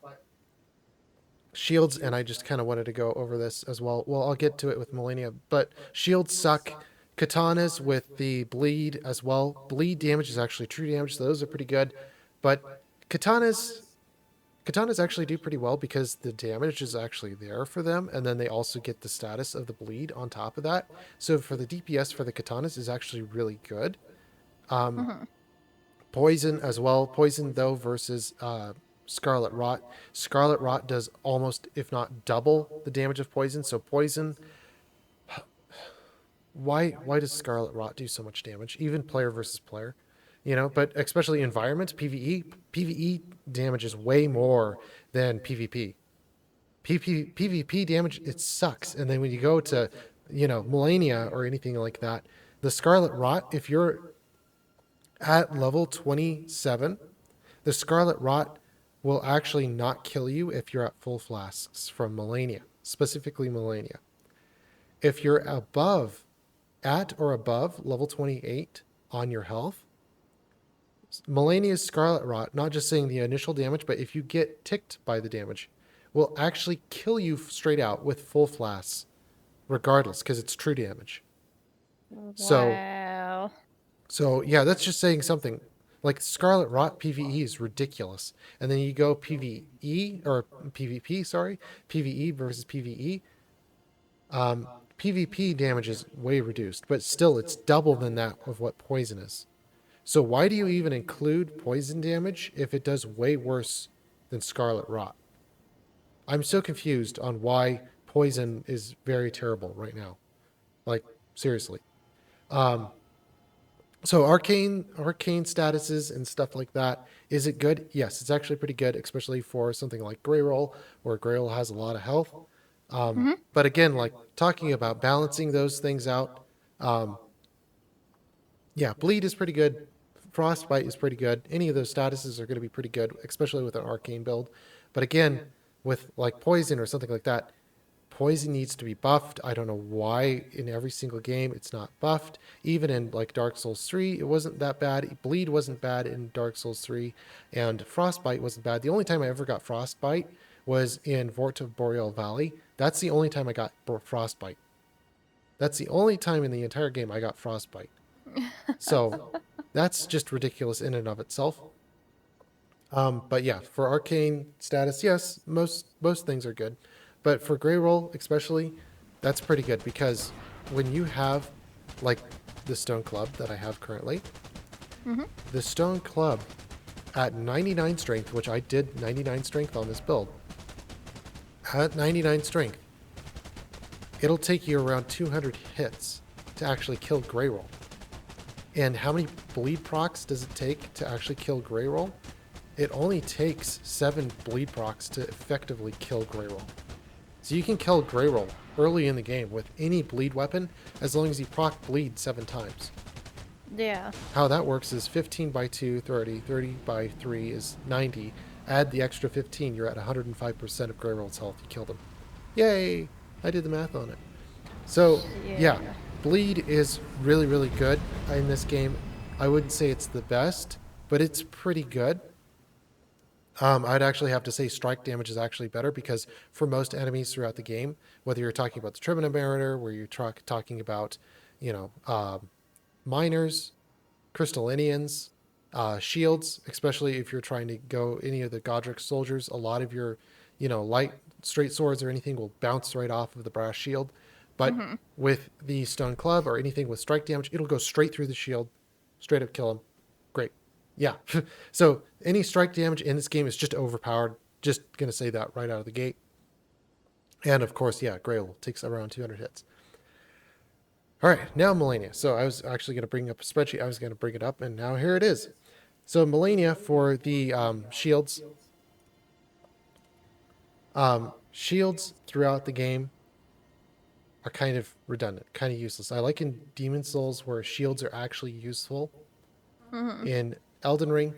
shields, and I just kind of wanted to go over this as well. Well, I'll get to it with Melina, but shields suck. Katanas with the bleed as well. Bleed damage is actually true damage, so those are pretty good. But katanas actually do pretty well because the damage is actually there for them, and then they also get the status of the bleed on top of that. So for the DPS for the katanas is actually really good. Mm-hmm. Poison as well. Poison though versus Scarlet Rot. Scarlet Rot does almost, if not double, the damage of poison. So poison. Why does Scarlet Rot do so much damage? Even player versus player, But especially environment PVE damage is way more than PvP. PvP damage, it sucks. And then when you go to Melania or anything like that, the Scarlet Rot, if you're at level 27, the Scarlet Rot will actually not kill you if you're at full flasks from Melania, specifically Melania. If you're at or above level 28 on your health, Melania's Scarlet Rot, not just saying the initial damage, but if you get ticked by the damage, will actually kill you straight out with full flasks, regardless, because it's true damage. So Wow. So yeah, that's just saying something. Like Scarlet Rot PvE is ridiculous, and then you go PvE or PvP, sorry, PvE versus PvE. PvP damage is way reduced, but still it's double than that of what poison is. So why do you even include poison damage if it does way worse than Scarlet Rot? I'm so confused on why poison is very terrible right now. Like seriously. Um, So arcane statuses and stuff like that, is it good? Yes, it's actually pretty good, especially for something like Greyoll, where Greyoll has a lot of health. Mm-hmm. But again, like talking about balancing those things out, um, yeah, bleed is pretty good. Frostbite is pretty good. Any of those statuses are going to be pretty good, especially with an arcane build. But again, with like poison or something like that, poison needs to be buffed. I don't know why in every single game it's not buffed. Even in like Dark Souls 3, it wasn't that bad. Bleed wasn't bad in Dark Souls 3, and Frostbite wasn't bad. The only time I ever got Frostbite was in Vort of Boreal Valley. That's the only time I got Frostbite. That's the only time in the entire game I got Frostbite. So that's just ridiculous in and of itself. But yeah, for arcane status, yes, most things are good. But for Greyoll especially, that's pretty good because when you have like the stone club that I have currently, Mhm. the stone club at 99 strength, which I did 99 strength on this build, at 99 strength, it'll take you around 200 hits to actually kill Greyoll. And how many bleed procs does it take to actually kill Greyoll? It only takes 7 bleed procs to effectively kill Greyoll. So you can kill Greyoll early in the game with any bleed weapon as long as you proc bleed 7 times. Yeah. How that works is 15 by 2, 30. 30 by 3 is 90. Add the extra 15, you're at 105% of Greyoll's health. You killed him. Yay! I did the math on it. So, yeah, Yeah. bleed is really, really good in this game. I wouldn't say it's the best, but it's pretty good. I'd actually have to say strike damage is actually better because for most enemies throughout the game, whether you're talking about the Tribuna Mariner, where you're talking about, you know, miners, Crystallinians, shields, especially if you're trying to go any of the Godric soldiers, a lot of your, light straight swords or anything will bounce right off of the brass shield. But Mhm. with the stone club or anything with strike damage, it'll go straight through the shield, straight up kill him. Great. Yeah. So any strike damage in this game is just overpowered. Just gonna say that right out of the gate. And of course, yeah, Greyoll takes around 200 hits. All right, now Melania. So I was actually going to bring up a spreadsheet. I was going to bring it up, and now here it is. So Melania for the shields. Shields throughout the game are kind of redundant, kind of useless. I like in Demon Souls where shields are actually useful. Mhm. In Elden Ring,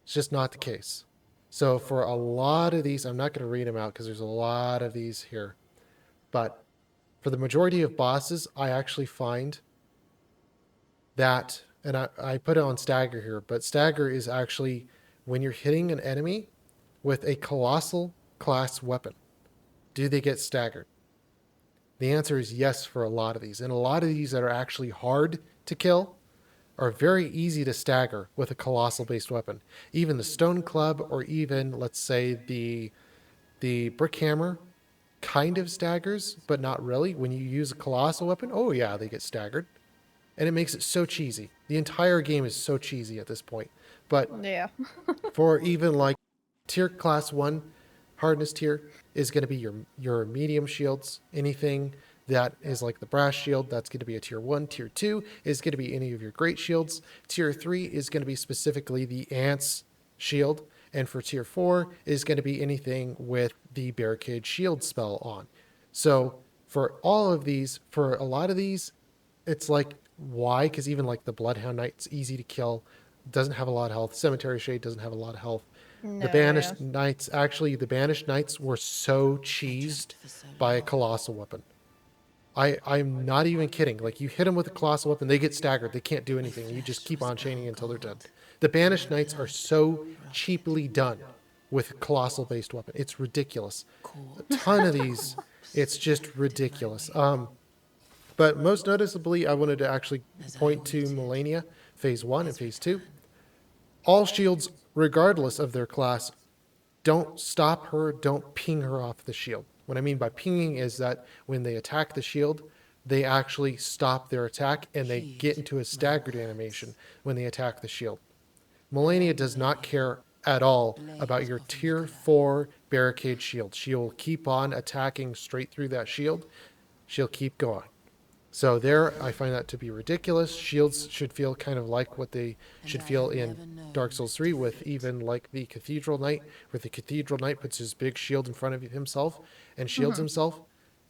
it's just not the case. So for a lot of these, I'm not going to read them out because there's a lot of these here. But for the majority of bosses, I actually find that, and I put it on stagger here, but stagger is actually when you're hitting an enemy with a colossal class weapon. Do they get staggered? The answer is yes for a lot of these. And a lot of these that are actually hard to kill are very easy to stagger with a colossal based weapon. Even the stone club or even let's say the brick hammer kind of staggers, but not really. When you use a colossal weapon, oh yeah, they get staggered. And it makes it so cheesy. The entire game is so cheesy at this point. But Yeah. for even like tier class 1 hardness tier is going to be your medium shields. Anything that is like the brass shield, that's going to be a tier 1. Tier 2 is going to be any of your great shields. Tier 3 is going to be specifically the ants shield, and for tier 4 is going to be anything with the barricade shield spell on. So for all of these, for a lot of these, it's like why? Because even like the Bloodhound Knight's easy to kill, doesn't have a lot of health. Cemetery Shade doesn't have a lot of health. The No, yeah. Banished Knights, actually, the Banished Knights were so cheesed by a colossal weapon. I'm not even kidding. Like you hit them with a colossal weapon, they get staggered. They can't do anything. You just keep on chaining until they're dead. The Banished Knights are so cheaply done with colossal based weapon. It's ridiculous. A ton of these, it's just ridiculous. But most noticeably, I wanted to actually point to Melania, Phase 1 and Phase 2. All shields, regardless of their class, don't stop her, don't ping her off the shield. What I mean by pinging is that when they attack the shield, they actually stop their attack and they get into a staggered animation when they attack the shield. Melania does not care at all about your tier 4 barricade shield. She will keep on attacking straight through that shield. She'll keep going. So there, I find that to be ridiculous. Shields should feel kind of like what they should feel in Dark Souls 3 with even like the Cathedral Knight, where the Cathedral Knight puts his big shield in front of himself and shields Mhm. himself.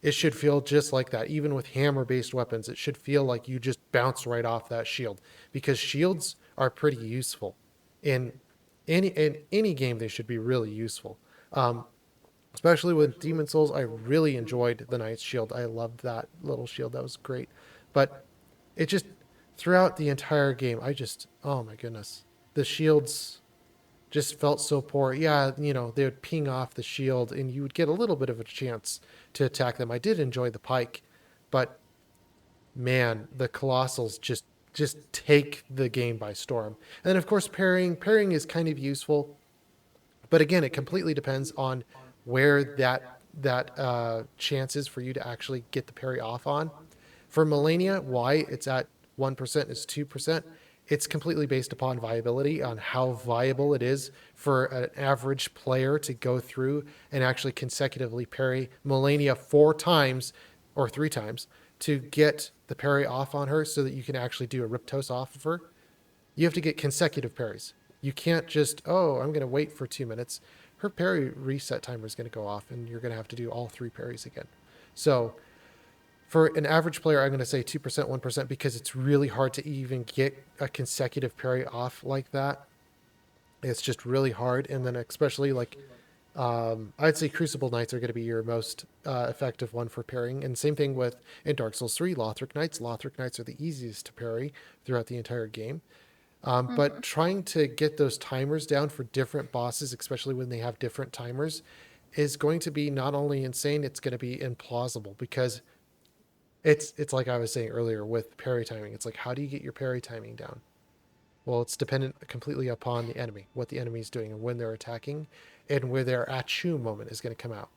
It should feel just like that. Even with hammer-based weapons, it should feel like you just bounce right off that shield because shields are pretty useful. In any game, they should be really useful. Especially with Demon Souls, I really enjoyed the Knight's Shield. I loved that little shield. That was great. But it just, throughout the entire game, oh my goodness. The shields just felt so poor. Yeah, they would ping off the shield and you would get a little bit of a chance to attack them. I did enjoy the pike, but man, the Colossals just take the game by storm. And then of course parrying is kind of useful, but again, it completely depends on where that chances for you to actually get the parry off on. For Melania, why it's at 1% is 2%. It's completely based upon viability, on how viable it is for an average player to go through and actually consecutively parry Melania 4 times or 3 times to get the parry off on her so that you can actually do a Riptos off of her. You have to get consecutive parries. You can't just, oh, I'm going to wait for 2 minutes. Her parry reset timer is going to go off, and you're going to have to do all 3 parries again. So for an average player, I'm going to say 2%, 1%, because it's really hard to even get a consecutive parry off like that. It's just really hard. And then especially like, I'd say Crucible Knights are going to be your most effective one for parrying. And same thing with in Dark Souls 3, Lothric Knights. Lothric Knights are the easiest to parry throughout the entire game. But Mhm. trying to get those timers down for different bosses, especially when they have different timers, is going to be not only insane, it's going to be implausible, because it's like I was saying earlier with parry timing. It's like, how do you get your parry timing down? Well, it's dependent completely upon the enemy, what the enemy is doing and when they're attacking, and where their achoo moment is going to come out.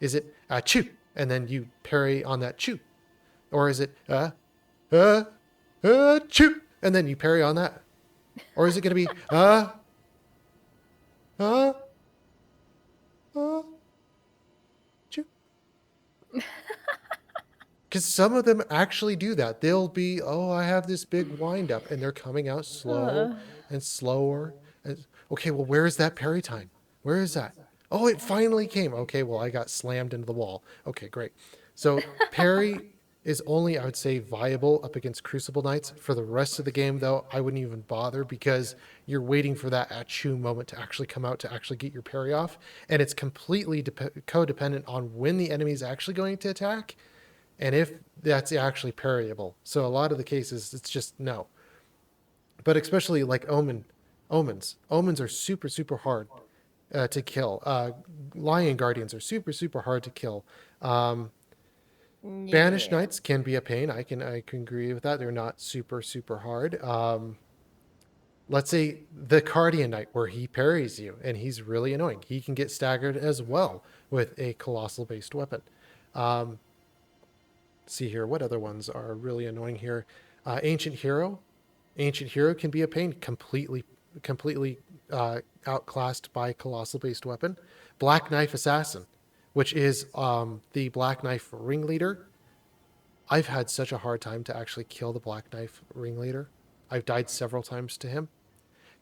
Is it achoo, and then you parry on that choo, or is it choo, and then you parry on that, or is it going to be uh uh choo? Because some of them actually do that. They'll be, oh, I have this big wind up, and they're coming out slow Uh, and slower. And, okay, well, where is that parry time? Where is that? Oh, it finally came. Okay, well, I got slammed into the wall. Okay, great. So parry is only, I would say, viable up against Crucible Knights. For the rest of the game, though, I wouldn't even bother, because you're waiting for that achoo moment to actually come out to actually get your parry off. And it's completely codependent on when the enemy is actually going to attack and if that's actually parryable. So a lot of the cases, it's just no. But especially like omens are super super hard to kill. Lion guardians are super super hard to kill. Um, Banished yeah. knights can be a pain. I can agree with that. They're not super super hard. Let's say the Cardian Knight, where he parries you, and he's really annoying. He can get staggered as well with a colossal based weapon. Um, see here, what other ones are really annoying here? Ancient Hero. Ancient Hero can be a pain, completely outclassed by colossal based weapon. Black Knife Assassin, which is the Black Knife ringleader. I've had such a hard time to actually kill the Black Knife ringleader. I've died several times to him.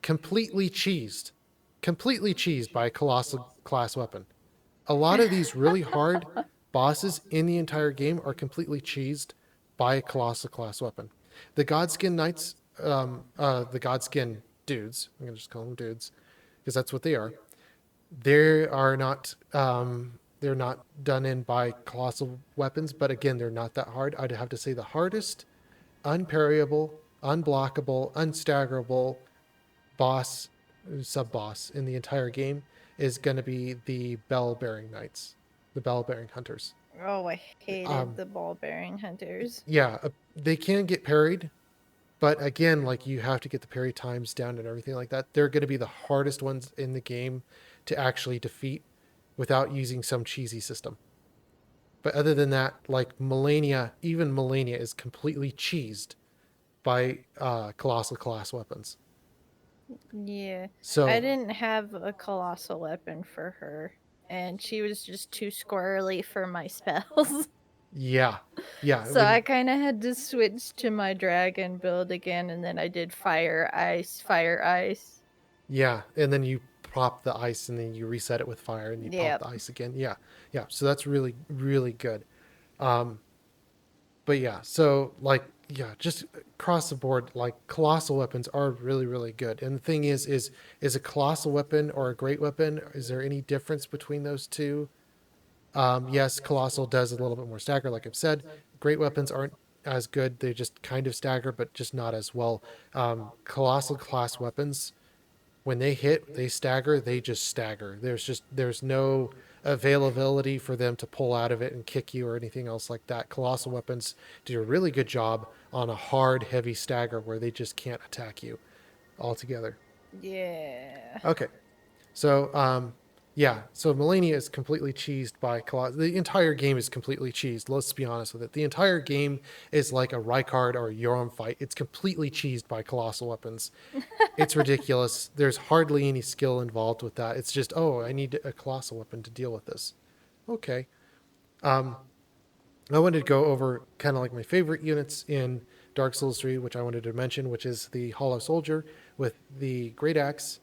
Completely cheesed, completely cheesed by a colossal class weapon. A lot of these really hard bosses in the entire game are completely cheesed by a colossal class weapon. The Godskin Knights, the Godskin dudes, I'm gonna just call them dudes because that's what they are. They are not, they're not done in by colossal weapons, but again, they're not that hard. I'd have to say the hardest, unparryable, unblockable, unstaggerable boss, sub boss in the entire game is going to be the bell bearing knights, the bell bearing hunters. Oh, I hated Um, the ball bearing hunters. yeah, they can get parried, but again, like you have to get the parry times down and everything like that. They're going to be the hardest ones in the game to actually defeat without using some cheesy system. But other than that, like Melania, even Melania is completely cheesed by colossal class weapons. Yeah. I So didn't have a colossal weapon for her, and she was just too squirrely for my spells. yeah, yeah, So I when kind of had to switch to my dragon build again, and then I did fire, ice, fire, ice. yeah, and then you pop the ice and then you reset it with fire and you pop Yep. the ice again. Yeah, yeah. So that's really really good. Um, but yeah, so like yeah, just across the board, like colossal weapons are really really good. And the thing is a colossal weapon or a great weapon? Is there any difference between those two? Yes, colossal does a little bit more stagger, like I've said. Great weapons aren't as good; they just kind of stagger, but just not as well. Colossal class weapons, when they hit, they stagger, they just stagger. There's no availability for them to pull out of it and kick you or anything else like that. Colossal weapons do a really good job on a hard, heavy stagger where they just can't attack you altogether. Yeah. Okay, so Yeah, so Melania is completely cheesed by Colossus. The entire game is completely cheesed. Let's be honest with it. The entire game is like a Rykard or a Yoram fight. It's completely cheesed by colossal weapons. It's ridiculous. There's hardly any skill involved with that. It's just, oh, I need a colossal weapon to deal with this. Okay. Um, I wanted to go over kind of like my favorite units in Dark Souls 3, which I wanted to mention, which is the Hollow Soldier with the Great Axe,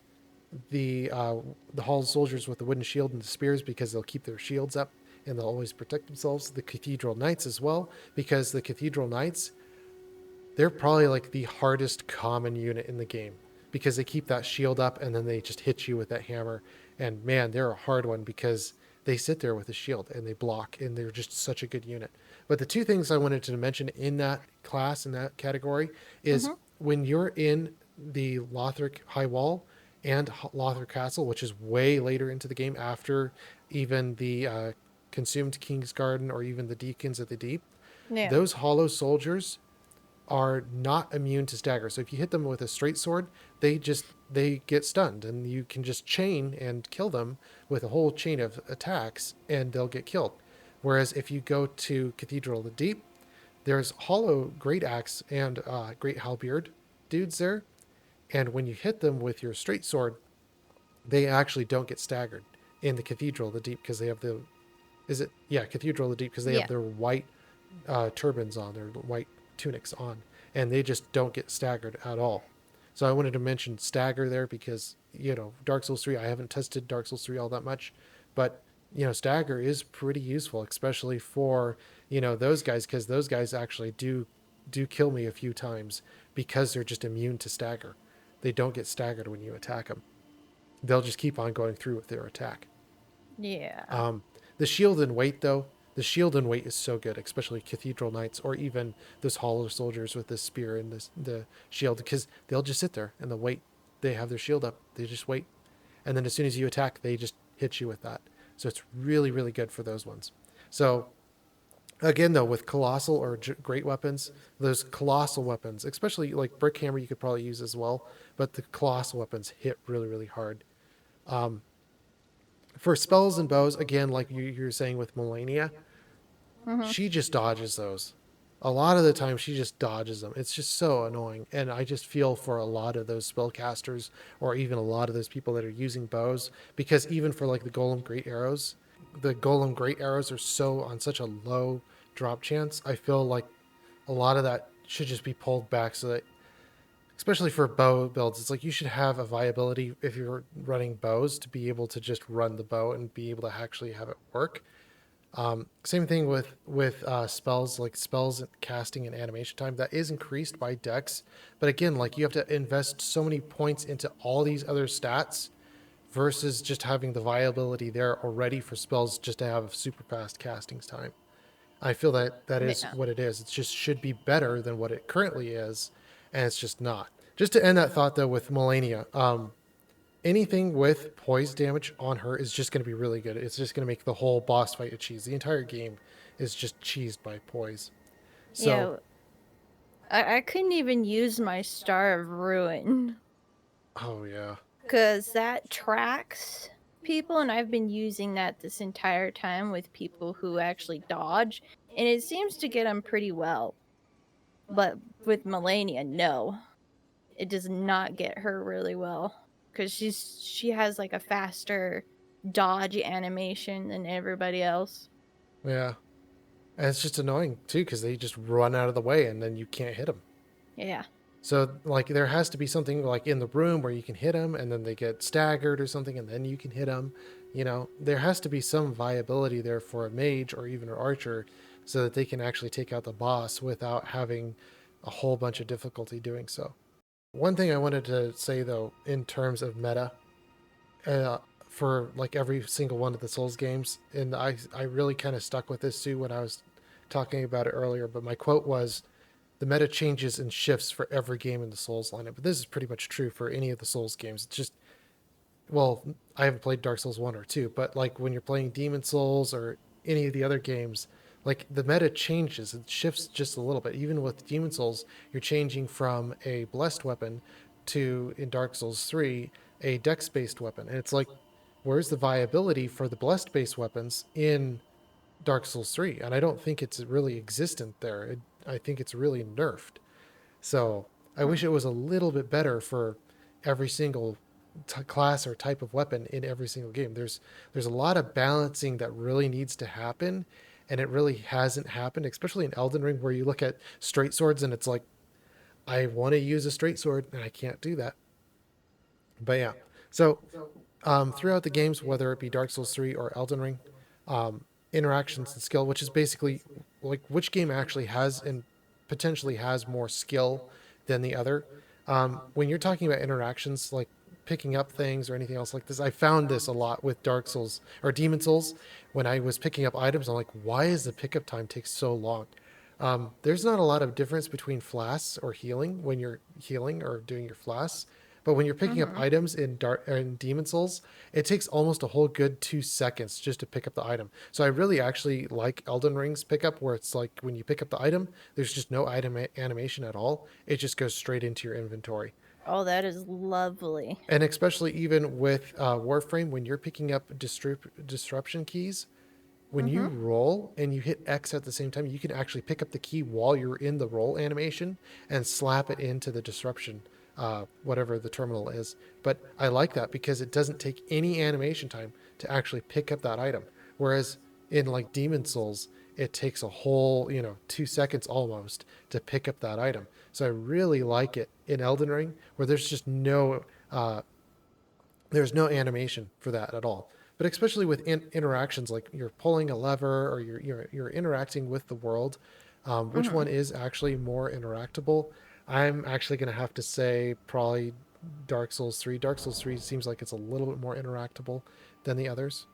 the Hollow Soldiers with the wooden shield and the spears because they'll keep their shields up and they'll always protect themselves. The Cathedral Knights as well, because the Cathedral Knights, they're probably like the hardest common unit in the game because they keep that shield up and then they just hit you with that hammer. And man, they're a hard one because they sit there with a shield and they block and they're just such a good unit. But the two things I wanted to mention in that class, in that category, is Mm-hmm. when you're in the Lothric High Wall and Lothric Castle, which is way later into the game after even the Consumed King's Garden or even the Deacons of the Deep, Yeah. those hollow soldiers are not immune to stagger. So if you hit them with a straight sword, they get stunned and you can just chain and kill them with a whole chain of attacks and they'll get killed. Whereas if you go to Cathedral of the Deep, there's hollow great axe and great halberd dudes there, and when you hit them with your straight sword, they actually don't get staggered in the Cathedral of the Deep because they have the is it yeah Cathedral of the Deep because they have Yeah. their white turbans on, their white tunics on, and they just don't get staggered at all. So I wanted to mention stagger there because Dark Souls 3. I haven't tested Dark Souls 3 all that much, but stagger is pretty useful, especially for those guys because those guys actually do kill me a few times because they're just immune to stagger. They don't get staggered when you attack them. They'll just keep on going through with their attack. Yeah. Um, the shield and weight, though, the shield and weight is so good, especially Cathedral Knights or even those Hollow Soldiers with the spear and the shield, because they'll just sit there and they'll wait. They have their shield up. They just wait. And then as soon as you attack, they just hit you with that. So it's really, really good for those ones. So again, though, with colossal or great weapons, those colossal weapons, especially like Brick Hammer, you could probably use as well, but the colossal weapons hit really, really hard. Um, for spells and bows, again, like you're saying with Melania, Mm-hmm. she just dodges those. A lot of the time, she just dodges them. It's just so annoying. And I just feel for a lot of those spellcasters or even a lot of those people that are using bows because even for like the Golem Great Arrows are so on such a low drop chance. I feel like a lot of that should just be pulled back so that, especially for bow builds, it's like you should have a viability if you're running bows to be able to just run the bow and be able to actually have it work. Same thing with spells, like spells casting and animation time that is increased by dex, but again, like you have to invest so many points into all these other stats versus just having the viability there already for spells just to have super fast casting time. I feel that that is Yeah. what it is. It just should be better than what it currently is, and it's just not. Just to end that thought though, with Melania, anything with poise damage on her is just going to be really good. It's just going to make the whole boss fight a cheese. The entire game is just cheesed by poise. So, Yeah. I couldn't even use my Star of Ruin oh yeah, because that tracks people, and I've been using that this entire time with people who actually dodge, and it seems to get them pretty well. But with Melania, no, it does not get her really well because she has like a faster dodge animation than everybody else. yeah, and it's just annoying too because they just run out of the way and then you can't hit them. Yeah. So like there has to be something like in the room where you can hit them and then they get staggered or something and then you can hit them. There has to be some viability there for a mage or even an archer so that they can actually take out the boss without having a whole bunch of difficulty doing so. One thing I wanted to say though, in terms of meta, uh, for like every single one of the Souls games, and I really kind of stuck with this too when I was talking about it earlier. But my quote was, "The meta changes and shifts for every game in the Souls lineup." But this is pretty much true for any of the Souls games. It's just, well, I haven't played Dark Souls 1 or 2, but like when you're playing Demon Souls or any of the other games, like the meta changes, it shifts just a little bit. Even with Demon Souls, you're changing from a blessed weapon to, in Dark Souls 3, a dex based weapon. And it's like where's the viability for the blessed base weapons in Dark Souls 3? And I don't think it's really existent there. I think it's really nerfed. So I Hmm. wish it was a little bit better for every single class or type of weapon in every single game. There's a lot of balancing that really needs to happen, and it really hasn't happened, especially in Elden Ring, where you look at straight swords and it's like, I want to use a straight sword and I can't do that. But yeah, so throughout the games, whether it be Dark Souls 3 or Elden Ring, um, interactions and skill, which is basically like which game actually has and potentially has more skill than the other. When you're talking about interactions, like picking up things or anything else like this, I found this a lot with Dark Souls or Demon Souls. When I was picking up items, I'm like, why is the pickup time take so long? There's not a lot of difference between flasks or healing when you're healing or doing your flasks. But when you're picking up Mm-hmm. items in Demon Souls, it takes almost a whole good 2 seconds just to pick up the item. So I really actually like Elden Ring's pickup, where it's like when you pick up the item, there's just no item animation at all. It just goes straight into your inventory. Oh, that is lovely. And especially even with Warframe, when you're picking up disruption keys, when Mm-hmm. you roll and you hit X at the same time, you can actually pick up the key while you're in the roll animation and slap it into the disruption, whatever the terminal is. But I like that because it doesn't take any animation time to actually pick up that item. Whereas in like Demon Souls, it takes a whole, 2 seconds almost to pick up that item. So I really like it in Elden Ring, where there's just there's no animation for that at all. But especially with interactions, like you're pulling a lever or you're interacting with the world, which Mm-hmm. one is actually more interactable? I'm actually going to have to say probably Dark Souls 3. Dark Souls 3 seems like it's a little bit more interactable than the others.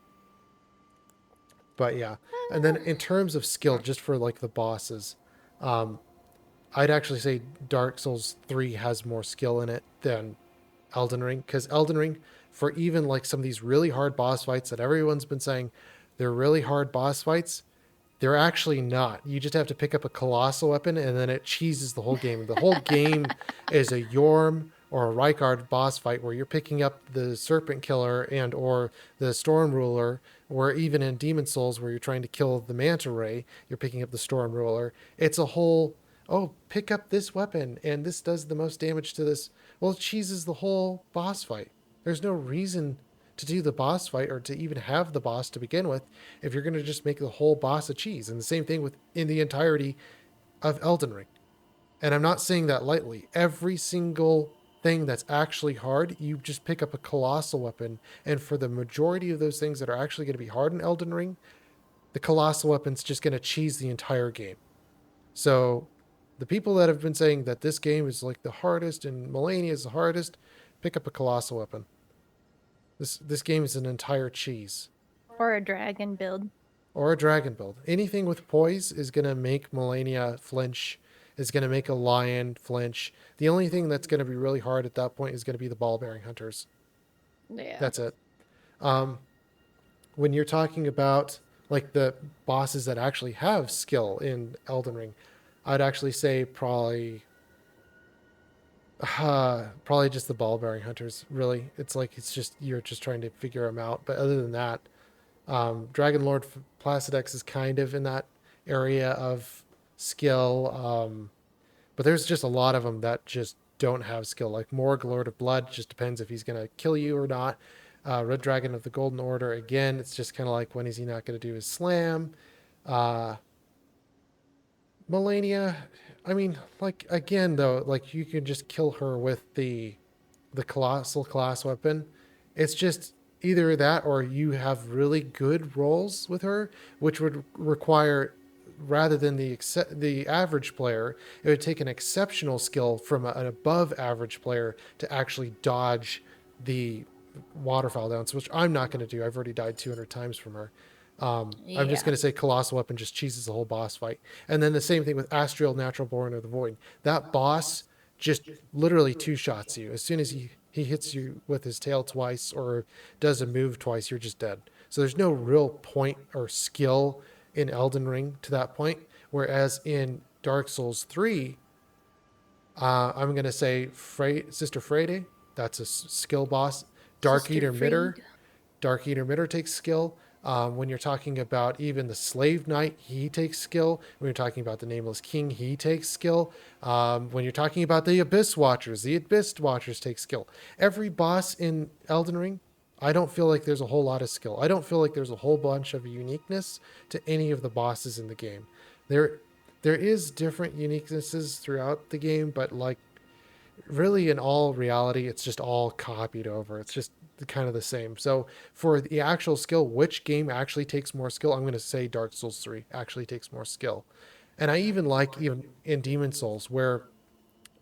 But yeah. And then in terms of skill, just for like the bosses, um, I'd actually say Dark Souls 3 has more skill in it than Elden Ring, because Elden Ring, for even like some of these really hard boss fights that everyone's been saying they're really hard boss fights, they're actually not. You just have to pick up a colossal weapon and then it cheeses the whole game. The whole game is a Yorm or a Rykard boss fight where you're picking up the Serpent Killer and or the Storm Ruler, or even in Demon Souls where you're trying to kill the Manta Ray, you're picking up the Storm Ruler. It's a whole, oh, pick up this weapon and this does the most damage to this. Well, it cheeses the whole boss fight. There's no reason to do the boss fight or to even have the boss to begin with if you're going to just make the whole boss a cheese. And the same thing with in the entirety of Elden Ring. And I'm not saying that lightly. Every single thing that's actually hard, you just pick up a colossal weapon. And for the majority of those things that are actually going to be hard in Elden Ring, the colossal weapon's just going to cheese the entire game. So the people that have been saying that this game is like the hardest and Melania is the hardest, pick up a colossal weapon. This game is an entire cheese. Or a dragon build. Or a dragon build. Anything with poise is going to make Melania flinch, is going to make a lion flinch. The only thing that's going to be really hard at that point is going to be the ball bearing hunters. Yeah. That's it. Um, when you're talking about like the bosses that actually have skill in Elden Ring, I'd actually say probably just the ball bearing hunters. Really, it's like it's just you're just trying to figure them out. But other than that, Dragon Lord Placidex is kind of in that area of skill, but there's just a lot of them that just don't have skill. Like Morg, Lord of Blood, just depends if he's gonna kill you or not. Red Dragon of the Golden Order, again, it's just kind of like when is he not gonna do his slam? Uh, Melania, I mean, like again though, like you can just kill her with the colossal class weapon. It's just either that or you have really good rolls with her, which would require rather than the average player, it would take an exceptional skill from an above average player to actually dodge the waterfowl downs, which I'm not going to do. I've already died 200 times from her. I'm just Yeah. going to say Colossal Weapon just cheeses the whole boss fight. And then the same thing with Astriel, Natural Born of the Void. That boss just literally two shots you. As soon as he hits you with his tail twice or does a move twice, you're just dead. So there's no real point or skill in Elden Ring to that point. Whereas in Dark Souls 3, I'm going to say Sister Freyde. That's a skill boss. Dark Sister Eater Mitter. Freed. Dark Intermitter takes skill. When you're talking about even the Slave Knight, he takes skill. When you're talking about the Nameless King, he takes skill. When you're talking about the Abyss Watchers take skill. Every boss in Elden Ring, I don't feel like there's a whole lot of skill. I don't feel like there's a whole bunch of uniqueness to any of the bosses in the game. There, there is different uniquenesses throughout the game, but like really in all reality, it's just all copied over. It's just kind of the same. So for the actual skill, which game actually takes more skill? I'm going to say Dark Souls 3 actually takes more skill. And I even like even in Demon Souls where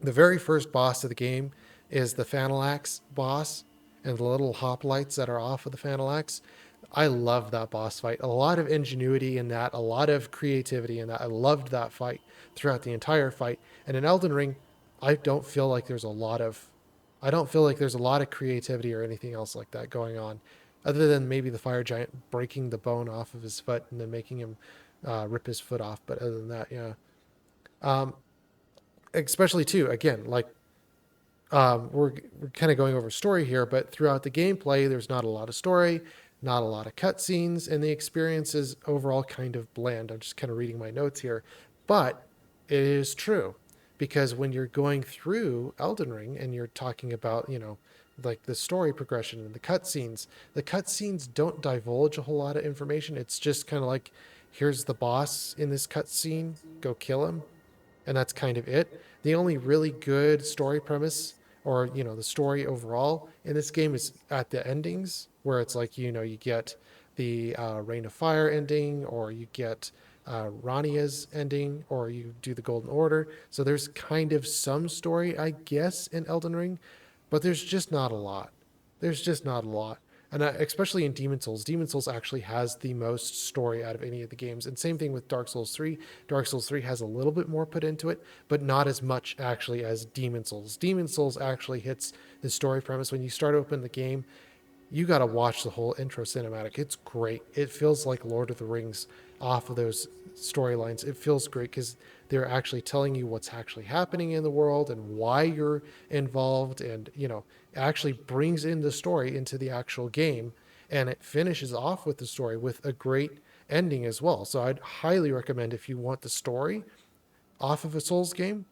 the very first boss of the game is the Phanalax boss and the little hoplites that are off of the Phanalax. I love that boss fight. A lot of ingenuity in that, a lot of creativity in that. I loved that fight throughout the entire fight. And in Elden Ring, I don't feel like there's a lot of I don't feel like there's a lot of creativity or anything else like that going on, other than maybe the fire giant breaking the bone off of his foot and then making him rip his foot off. But other than that, yeah. Um, Especially too, again, like we're kind of going over story here, but throughout the gameplay, there's not a lot of story, not a lot of cutscenes, and the experience is overall kind of bland. I'm just kind of reading my notes here, but it is true because when you're going through Elden Ring and you're talking about, like the story progression and the cutscenes don't divulge a whole lot of information. It's just kind of like, here's the boss in this cutscene, go kill him, and that's kind of it. The only really good story premise or the story overall in this game is at the endings where it's like you get the Reign of Fire ending or you get Rania's ending or you do the Golden Order. So there's kind of some story, I guess, in Elden Ring, but there's just not a lot. There's just not a lot. And especially in Demon Souls actually has the most story out of any of the games. And same thing with Dark Souls 3. Dark Souls 3 has a little bit more put into it, but not as much actually as Demon Souls. Demon Souls actually hits the story premise. When you start open the game, you got to watch the whole intro cinematic. It's great. It feels like Lord of the Rings off of those storylines. It feels great because they're actually telling you what's actually happening in the world and why you're involved, and actually brings in the story into the actual game, and it finishes off with the story with a great ending as well. So I'd highly recommend, if you want the story off of a Souls game,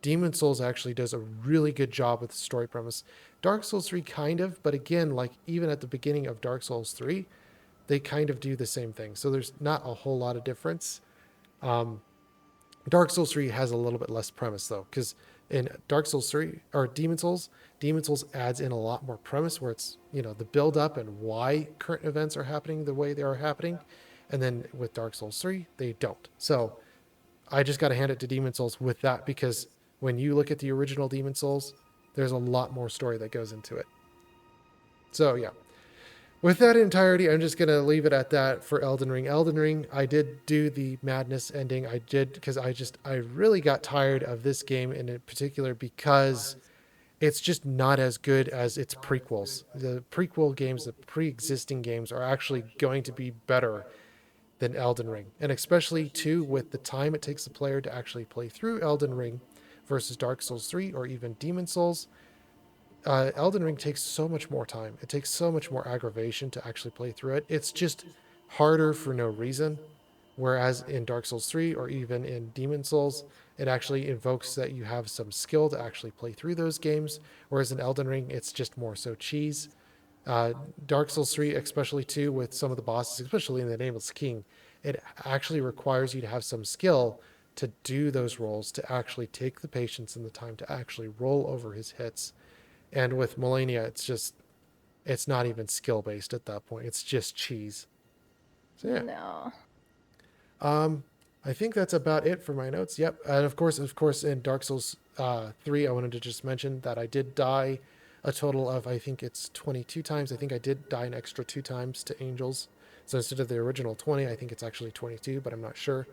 Demon Souls actually does a really good job with the story premise. Dark Souls 3 kind of, but again, like even at the beginning of Dark Souls 3, they kind of do the same thing. So there's not a whole lot of difference. Um, Dark Souls 3 has a little bit less premise though, because in Dark Souls 3 or Demon Souls adds in a lot more premise where it's, the build up and why current events are happening the way they are happening. And then with Dark Souls 3, they don't. So I just got to hand it to Demon Souls with that, because when you look at the original Demon Souls, there's a lot more story that goes into it. So yeah, with that entirety, I'm just going to leave it at that for Elden Ring. Elden Ring, I did do the madness ending. I did because I really got tired of this game in particular because it's just not as good as its prequels. The prequel games, the pre-existing games are actually going to be better than Elden Ring. And especially too with the time it takes the player to actually play through Elden Ring versus Dark Souls 3 or even Demon Souls. Elden Ring takes so much more time. It takes so much more aggravation to actually play through it. It's just harder for no reason. Whereas in Dark Souls 3 or even in Demon Souls, it actually invokes that you have some skill to actually play through those games. Whereas in Elden Ring, it's just more so cheese. Uh, Dark Souls 3, especially too, with some of the bosses, especially in the Nameless King, it actually requires you to have some skill to do those rolls, to actually take the patience and the time to actually roll over his hits. And with Melina, it's not even skill based at that point. It's just cheese. So yeah. No. Um, I think that's about it for my notes. Yep. And of course, in Dark Souls 3, I wanted to just mention that I did die a total of, I think it's 22 times. I think I did die an extra 2 times to angels. So instead of the original 20, I think it's actually 22, but I'm not sure.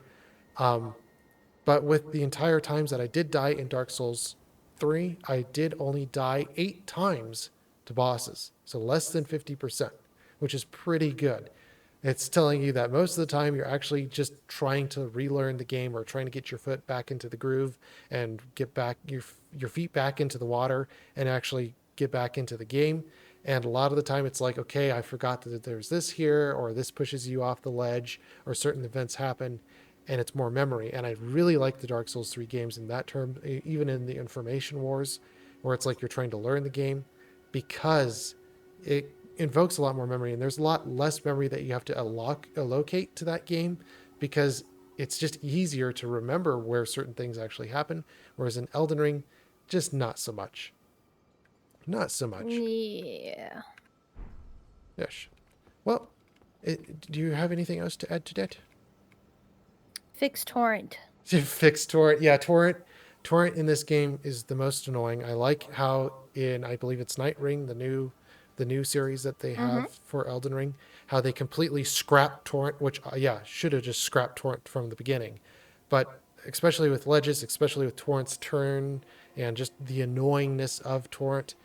Um, but with the entire times that I did die in Dark Souls 3, I did only die 8 times to bosses. So less than 50%, which is pretty good. It's telling you that most of the time you're actually just trying to relearn the game or trying to get your foot back into the groove and get back your feet back into the water and actually get back into the game. And a lot of the time it's like, okay, I forgot that there's this here, or this pushes you off the ledge, or certain events happen, and it's more memory. And I really like the Dark Souls 3 games in that term, even in the information wars, where it's like you're trying to learn the game, because it invokes a lot more memory, and there's a lot less memory that you have to allocate to that game, because it's just easier to remember where certain things actually happen. Whereas in Elden Ring, just not so much. Not so much. Yeah. Yes. Well, do you have anything else to add to that? Fix torrent. Fix torrent. Yeah, torrent. Torrent in this game is the most annoying. I like how in, I believe it's Night Ring, the new series that they have for Elden Ring, how they completely scrap torrent, which yeah, should have just scrapped torrent from the beginning. But especially with ledges, especially with torrent's turn, and just the annoyingness of torrent.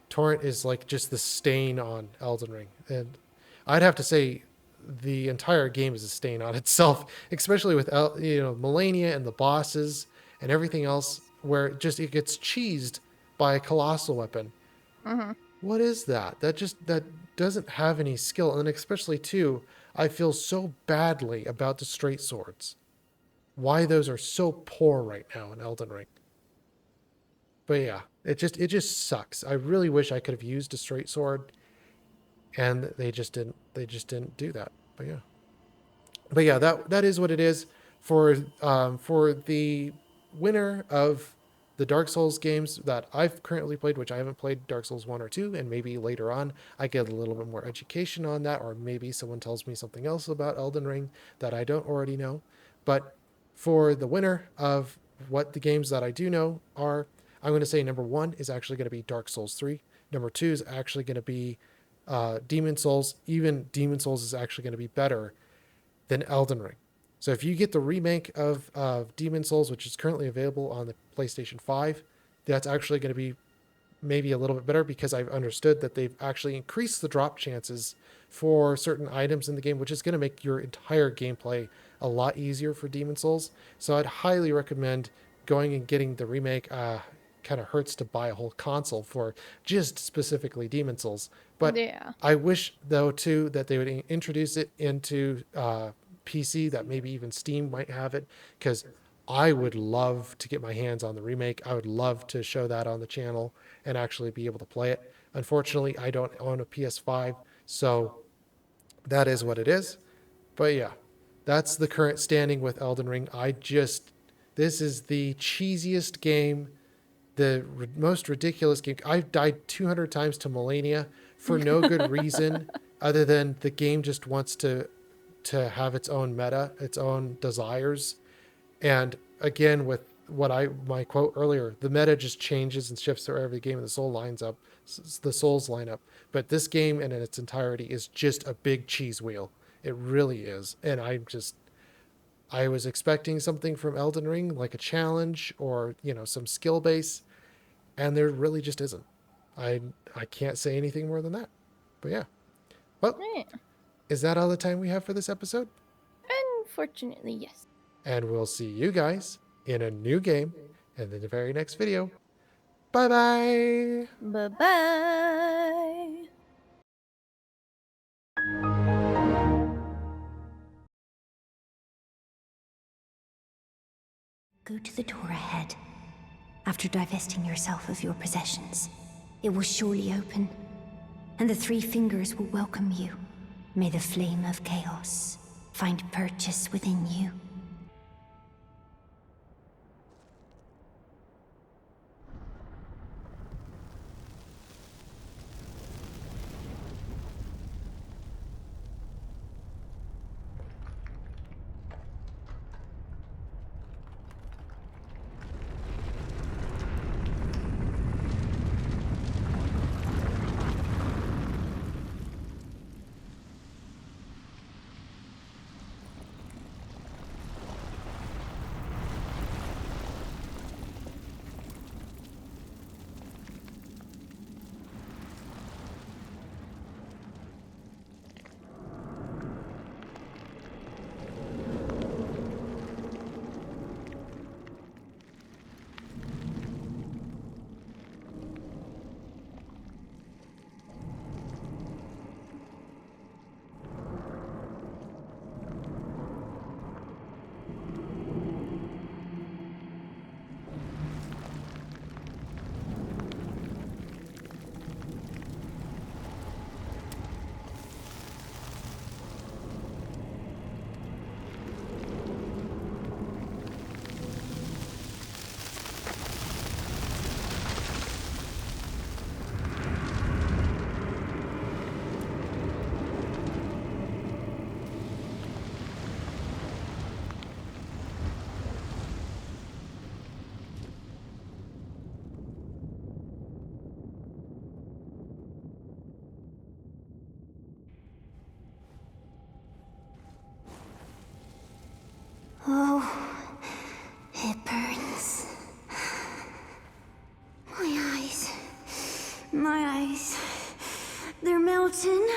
Torrent is like just the stain on Elden Ring, and I'd have to say the entire game is a stain on itself, especially with Melania and the bosses and everything else, where it gets cheesed by a colossal weapon. What is that? That doesn't have any skill, and especially too, I feel so badly about the straight swords. Why those are so poor right now in Elden Ring. But yeah, it just sucks. I really wish I could have used a straight sword, and they just didn't. They just didn't do that. But yeah, that is what it is for the winner of the Dark Souls games that I've currently played, which I haven't played Dark Souls 1 or 2, and maybe later on I get a little bit more education on that, or maybe someone tells me something else about Elden Ring that I don't already know. But for the winner of what the games that I do know are, I'm going to say number one is actually going to be Dark Souls 3. Number two is actually going to be Demon Souls. Even Demon Souls is actually going to be better than Elden Ring. So if you get the remake of Demon Souls, which is currently available on the PlayStation 5, that's actually going to be maybe a little bit better, because I've understood that they've actually increased the drop chances for certain items in the game, which is going to make your entire gameplay a lot easier for Demon Souls. So I'd highly recommend going and getting the remake. Kind of hurts to buy a whole console for just specifically Demon Souls. But Yeah. I wish, though, too, that they would introduce it into PC, that maybe even Steam might have it, because I would love to get my hands on the remake. I would love to show that on the channel and actually be able to play it. Unfortunately, I don't own a PS5, so that is what it is. But yeah, that's the current standing with Elden Ring. This is the cheesiest game, the most ridiculous game. I've died 200 times to Melania for no good reason other than the game just wants to have its own meta, its own desires. And again, with my quote earlier, the meta just changes and shifts through every game, and the souls line up. But this game in its entirety is just a big cheese wheel. It really is. And I was expecting something from Elden Ring, like a challenge or, some skill base, and there really just isn't. I can't say anything more than that. But yeah. Well, Yeah. is that all the time we have for this episode? Unfortunately, yes. And we'll see you guys in a new game and in the very next video. Bye bye. Bye-bye. Go to the door ahead. After divesting yourself of your possessions, it will surely open, and the three fingers will welcome you. May the flame of chaos find purchase within you. My eyes. They're melting.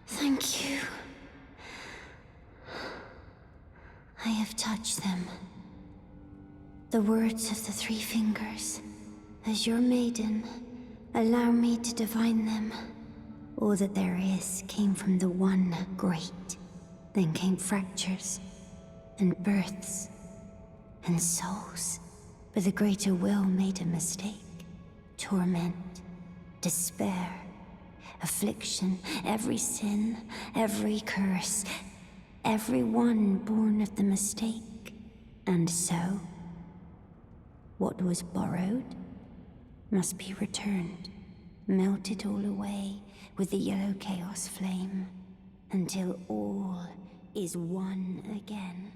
Thank you. I have touched them. The words of the three fingers. As your maiden, allow me to divine them. All that there is came from the one great. Then came fractures, and births, and souls. But the greater will made a mistake. Torment, despair, affliction, every sin, every curse, every one born of the mistake. And so, what was borrowed must be returned, melted all away with the yellow chaos flame, until all is one again.